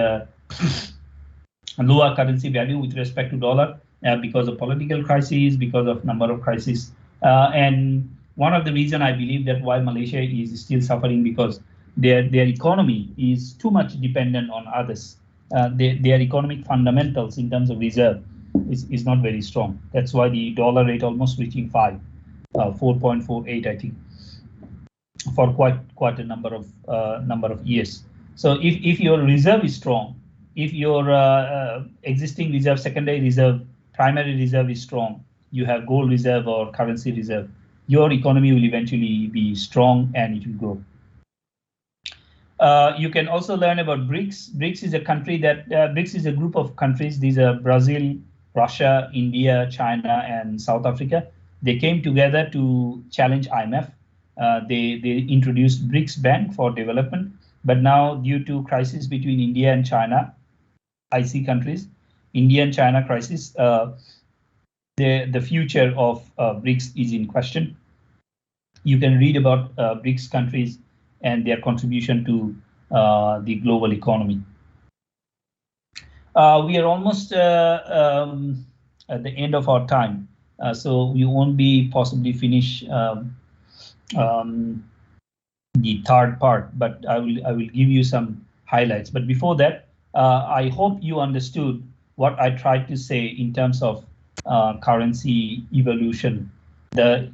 lower currency value with respect to dollar because of political crises, because of number of crises. And one of the reasons I believe that why Malaysia is still suffering because their economy is too much dependent on others. Their economic fundamentals in terms of reserve is not very strong. That's why the dollar rate almost reaching 4.48, I think, for quite a number of years. So if your reserve is strong, if your existing reserve, secondary reserve, primary reserve is strong, you have gold reserve or currency reserve, your economy will eventually be strong and it will grow. You can also learn about BRICS. BRICS is a country that BRICS is a group of countries. These are Brazil, Russia, India, China, and South Africa. They came together to challenge IMF. They introduced BRICS Bank for development, but now due to crisis between India and China, IC countries, India and China crisis, the future of BRICS is in question. You can read about BRICS countries and their contribution to the global economy. We are almost at the end of our time, so we won't be possibly finish the third part, but I will give you some highlights. But before that, I hope you understood what I tried to say in terms of currency evolution, the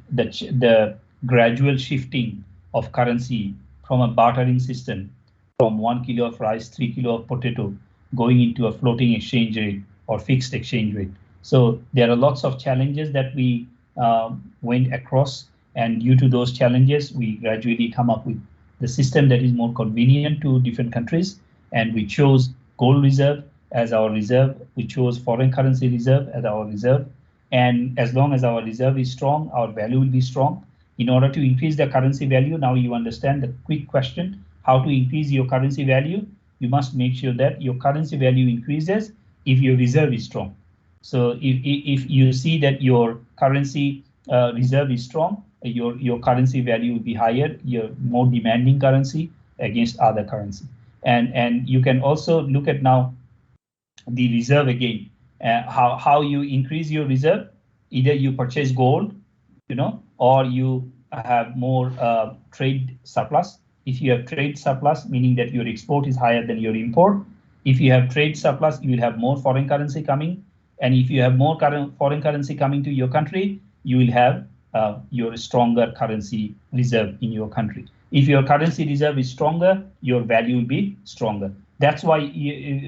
gradual shifting of currency from a bartering system from 1 kilo of rice, 3 kilo of potato going into a floating exchange rate or fixed exchange rate. So there are lots of challenges that we went across, and due to those challenges, we gradually come up with the system that is more convenient to different countries, and we chose gold reserve as our reserve. We chose foreign currency reserve as our reserve, and as long as our reserve is strong, our value will be strong. In order to increase the currency value, now you understand the quick question: how to increase your currency value? You must make sure that your currency value increases if your reserve is strong. So if you see that your currency reserve is strong, your currency value will be higher, your more demanding currency against other currency. And you can also look at now the reserve again, how you increase your reserve. Either you purchase gold, or you have more trade surplus. If you have trade surplus, meaning that your export is higher than your import. If you have trade surplus, you will have more foreign currency coming. And if you have more foreign currency coming to your country, you will have your stronger currency reserve in your country. If your currency reserve is stronger, your value will be stronger. That's why,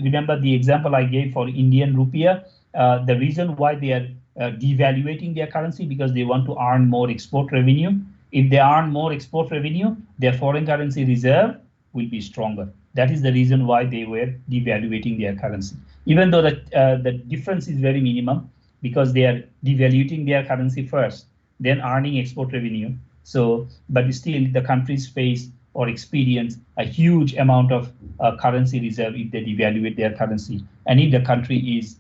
remember the example I gave for Indian rupiah. The reason why they are devaluating their currency, because they want to earn more export revenue. If they earn more export revenue, their foreign currency reserve will be stronger. That is the reason why they were devaluating their currency. Even though the difference is very minimum, because they are devaluing their currency first, then earning export revenue. So, but still the countries face or experience a huge amount of currency reserve if they devaluate their currency, and if the country is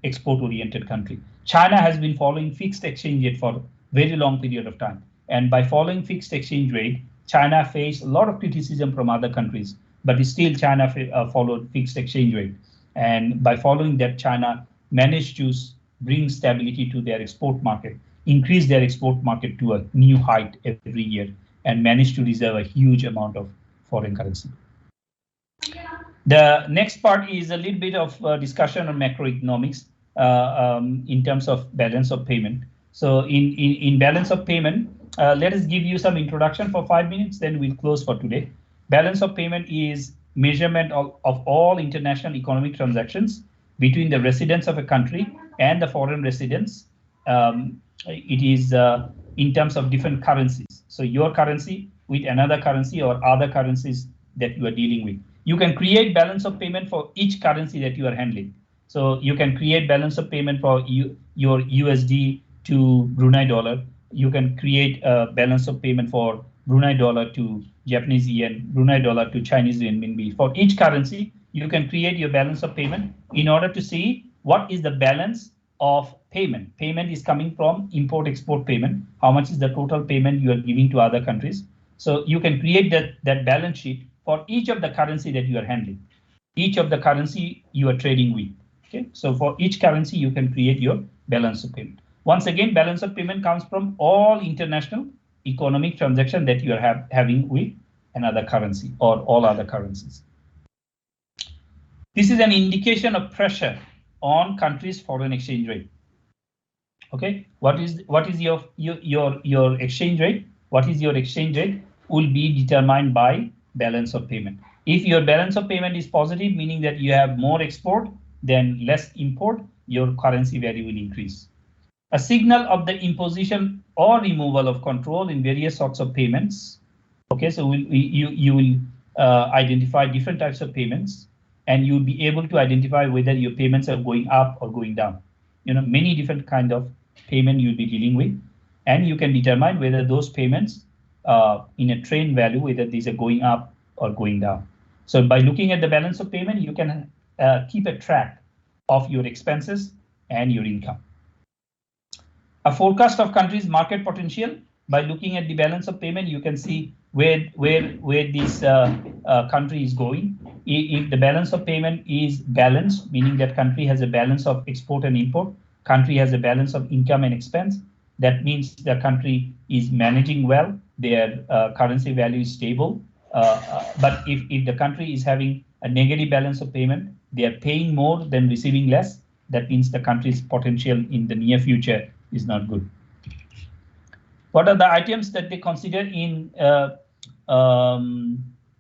export-oriented country. China has been following fixed exchange rate for a very long period of time, and by following fixed exchange rate, China faced a lot of criticism from other countries, but still China followed fixed exchange rate, and by following that, China managed to bring stability to their export market, increase their export market to a new height every year, and managed to reserve a huge amount of foreign currency. The next part is a little bit of discussion on macroeconomics in terms of balance of payment. So in balance of payment, let us give you some introduction for 5 minutes, then we'll close for today. Balance of payment is measurement of all international economic transactions between the residents of a country and the foreign residents. It is in terms of different currencies. So your currency with another currency or other currencies that you are dealing with. You can create balance of payment for each currency that you are handling. So you can create balance of payment for your USD to Brunei dollar. You can create a balance of payment for Brunei dollar to Japanese yen, Brunei dollar to Chinese renminbi. For each currency, you can create your balance of payment in order to see what is the balance of payment. Payment is coming from import-export payment. How much is the total payment you are giving to other countries? So you can create that balance sheet for each of the currency that you are handling, each of the currency you are trading with. Okay, so for each currency, you can create your balance of payment. Once again, balance of payment comes from all international economic transaction that you are having with another currency or all other currencies. This is an indication of pressure on countries' foreign exchange rate. Okay, what is your exchange rate? What is your exchange rate will be determined by balance of payment. If your balance of payment is positive, meaning that you have more export than less import, your currency value will increase. A signal of the imposition or removal of control in various sorts of payments. Okay, so you will identify different types of payments, and you'll be able to identify whether your payments are going up or going down. Many different kind of payment you'll be dealing with, and you can determine whether those payments in a trend value, whether these are going up or going down. So by looking at the balance of payment, you can keep a track of your expenses and your income. A forecast of country's market potential. By looking at the balance of payment, you can see where this country is going. If the balance of payment is balanced, meaning that country has a balance of export and import, country has a balance of income and expense, that means the country is managing well, their currency value is stable. But if the country is having a negative balance of payment, they are paying more than receiving less, that means the country's potential in the near future is not good. What are the items that they consider in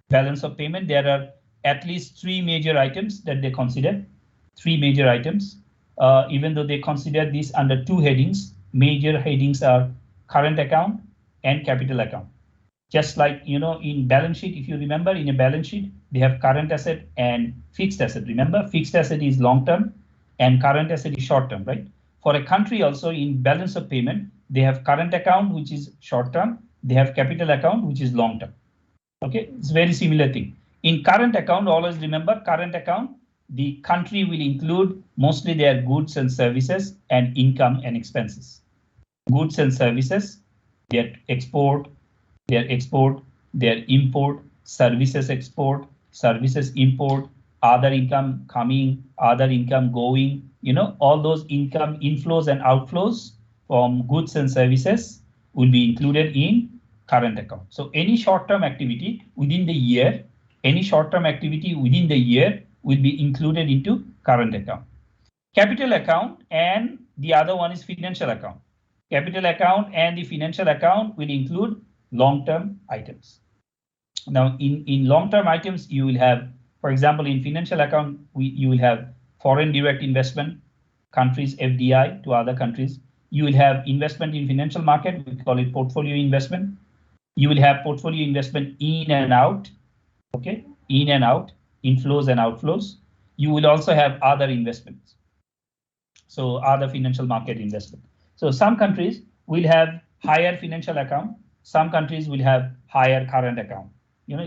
balance of payment, there are at least three major items that they consider. Three major items, even though they consider this under two headings. Major headings are current account and capital account. Just like, in balance sheet, if you remember, in a balance sheet, they have current asset and fixed asset. Remember, fixed asset is long term and current asset is short term, right? For a country also, in balance of payment, they have current account, which is short term. They have capital account, which is long term. Okay, it's very similar thing. In current account, always remember, current account, the country will include mostly their goods and services and income and expenses. Goods and services, their export, their import, services export, services import, other income coming, other income going, all those income inflows and outflows from goods and services will be included in current account. So any short-term activity within the year, will be included into current account. Capital account and the other one is financial account. Capital account and the financial account will include long-term items. Now, in long-term items, you will have, for example, in financial account, you will have foreign direct investment, countries FDI to other countries. You will have investment in financial market, we call it portfolio investment. You will have portfolio investment in and out, okay, in and out, inflows and outflows. You will also have other investments, so other financial market investment. So some countries will have higher financial account, some countries will have higher current account,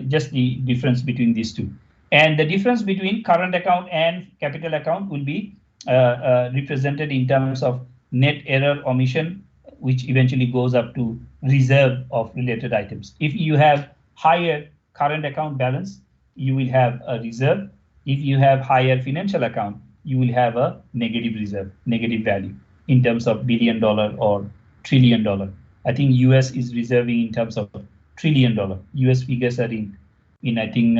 just the difference between these two. And the difference between current account and capital account will be represented in terms of net error omission, which eventually goes up to reserve of related items. If you have higher current account balance, you will have a reserve. If you have higher financial account, you will have a negative reserve, negative value in terms of $1 billion or $1 trillion. I think US is reserving in terms of $1 trillion. US figures are in I think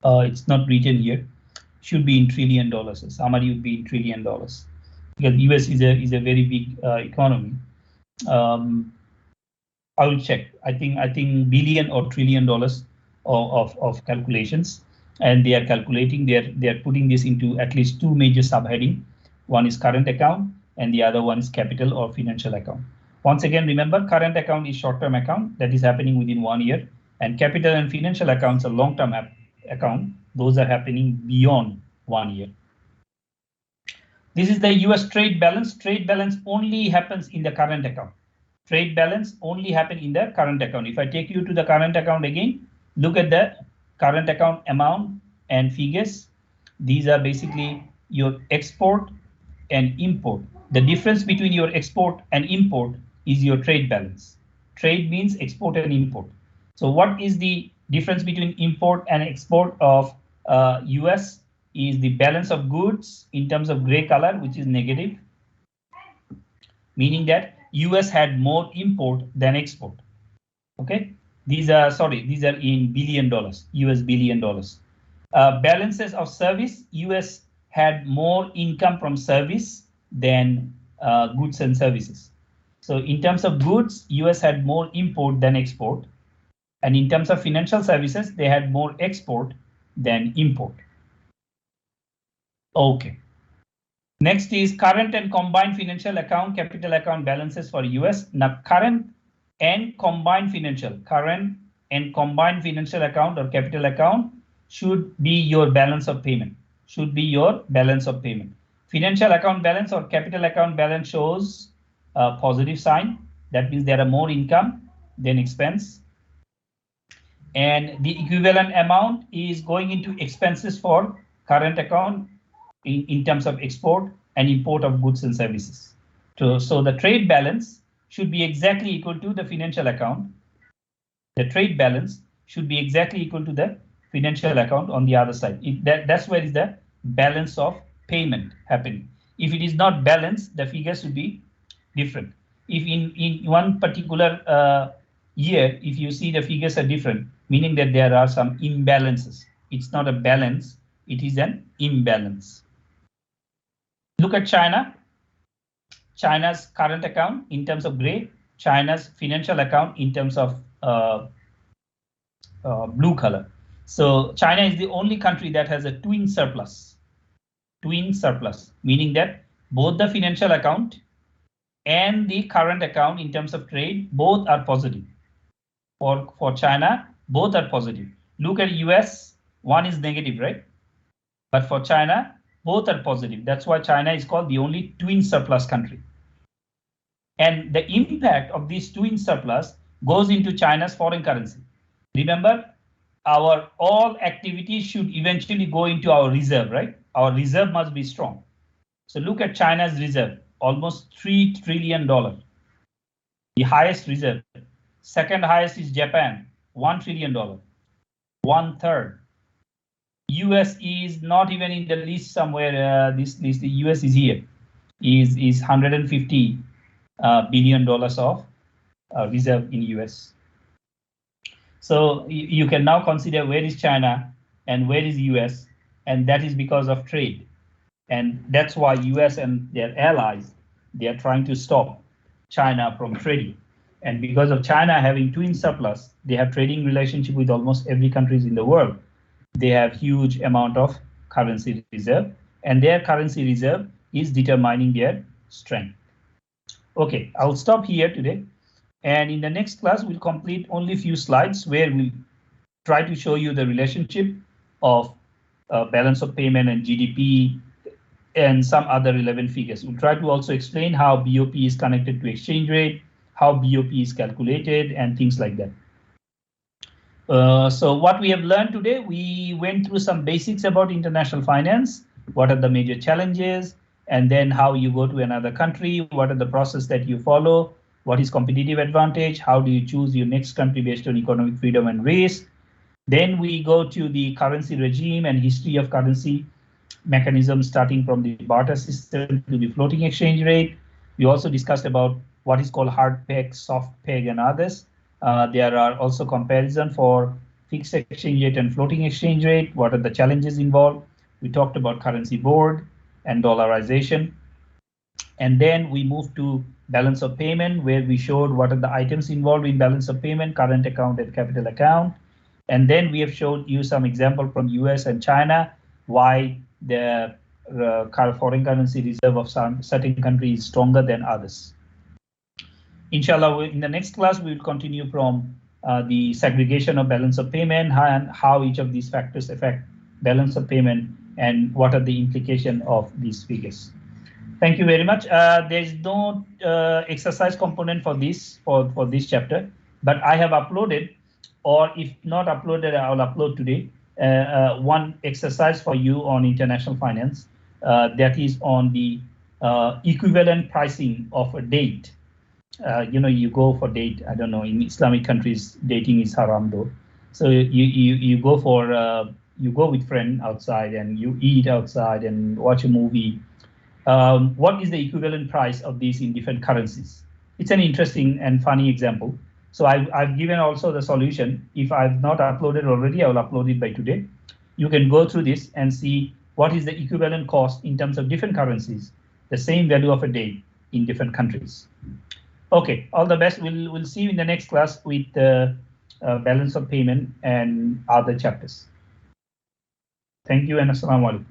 it's not written here. Should be in $1 trillion. Summary would be in $1 trillion because US is a very big economy. I will check. I think billion or $1 trillion of calculations, and they are calculating. They are putting this into at least two major subheading. One is current account, and the other one is capital or financial account. Once again, remember, current account is short-term account that is happening within 1 year, and capital and financial accounts are long-term account. Those are happening beyond 1 year. This is the US trade balance. Trade balance only happens in the current account. Trade balance only happens in the current account. If I take you to the current account again, look at the current account amount and figures. These are basically your export and import. The difference between your export and import is your trade balance. Trade means export and import. So what is the difference between import and export of US is the balance of goods in terms of gray color, which is negative, meaning that US had more import than export. Okay, these are in $1 billion, US $1 billion. Balances of service, US had more income from service than goods and services. So in terms of goods, US had more import than export. And in terms of financial services, they had more export than import. Okay. Next is current and combined financial account, capital account balances for US. Now current and combined financial account or capital account should be your balance of payment. Financial account balance or capital account balance shows a positive sign. That means there are more income than expense. And the equivalent amount is going into expenses for current account in terms of export and import of goods and services. So the trade balance should be exactly equal to the financial account. The trade balance should be exactly equal to the financial account on the other side. That's where is the balance of payment happening. If it is not balanced, the figures should be different. If in one particular year, if you see the figures are different, meaning that there are some imbalances. It's not a balance, it is an imbalance. Look at China. China's current account in terms of gray, China's financial account in terms of blue color. So China is the only country that has a twin surplus, meaning that both the financial account and the current account in terms of trade, both are positive. For China, both are positive. Look at US, one is negative, right? But for China, both are positive. That's why China is called the only twin surplus country. And the impact of this twin surplus goes into China's foreign currency. Remember, our all activities should eventually go into our reserve, right? Our reserve must be strong. So look at China's reserve, almost $3 trillion, the highest reserve. Second highest is Japan, $1 trillion, 1/3. US is not even in the list somewhere. This list, the US is here, is $150 billion of reserve in US. So you can now consider where is China and where is US, and that is because of trade. And that's why US and their allies, they are trying to stop China from trading. And because of China having twin surplus, they have trading relationship with almost every countries in the world. They have huge amount of currency reserve, and their currency reserve is determining their strength. Okay, I'll stop here today. And in the next class, we'll complete only a few slides where we'll try to show you the relationship of balance of payment and GDP and some other relevant figures. We'll try to also explain how BOP is connected to exchange rate, how BOP is calculated, and things like that. So what we have learned today, we went through some basics about international finance, what are the major challenges, and then how you go to another country, what are the process that you follow, what is competitive advantage, how do you choose your next country based on economic freedom and risk. Then we go to the currency regime and history of currency mechanism, starting from the barter system to the floating exchange rate. We also discussed about what is called hard peg, soft peg, and others. There are also comparison for fixed exchange rate and floating exchange rate. What are the challenges involved? We talked about currency board and dollarization. And then we moved to balance of payment, where we showed what are the items involved in balance of payment, current account and capital account. And then we have showed you some example from US and China, why the foreign currency reserve of some certain countries is stronger than others. Inshallah, in the next class, we will continue from the segregation of balance of payment and how each of these factors affect balance of payment and what are the implications of these figures. Thank you very much. There's no exercise component for this chapter, but I have uploaded, or if not uploaded, I'll upload today one exercise for you on international finance that is on the equivalent pricing of a date. You go for date. I don't know, in Islamic countries, dating is haram though. So you go for you go with friend outside and you eat outside and watch a movie. What is the equivalent price of these in different currencies? It's an interesting and funny example. So I've given also the solution. If I've not uploaded already, I will upload it by today. You can go through this and see what is the equivalent cost in terms of different currencies, the same value of a date in different countries. Okay, all the best. We'll see you in the next class with balance of payment and other chapters. Thank you and Assalamu alaikum.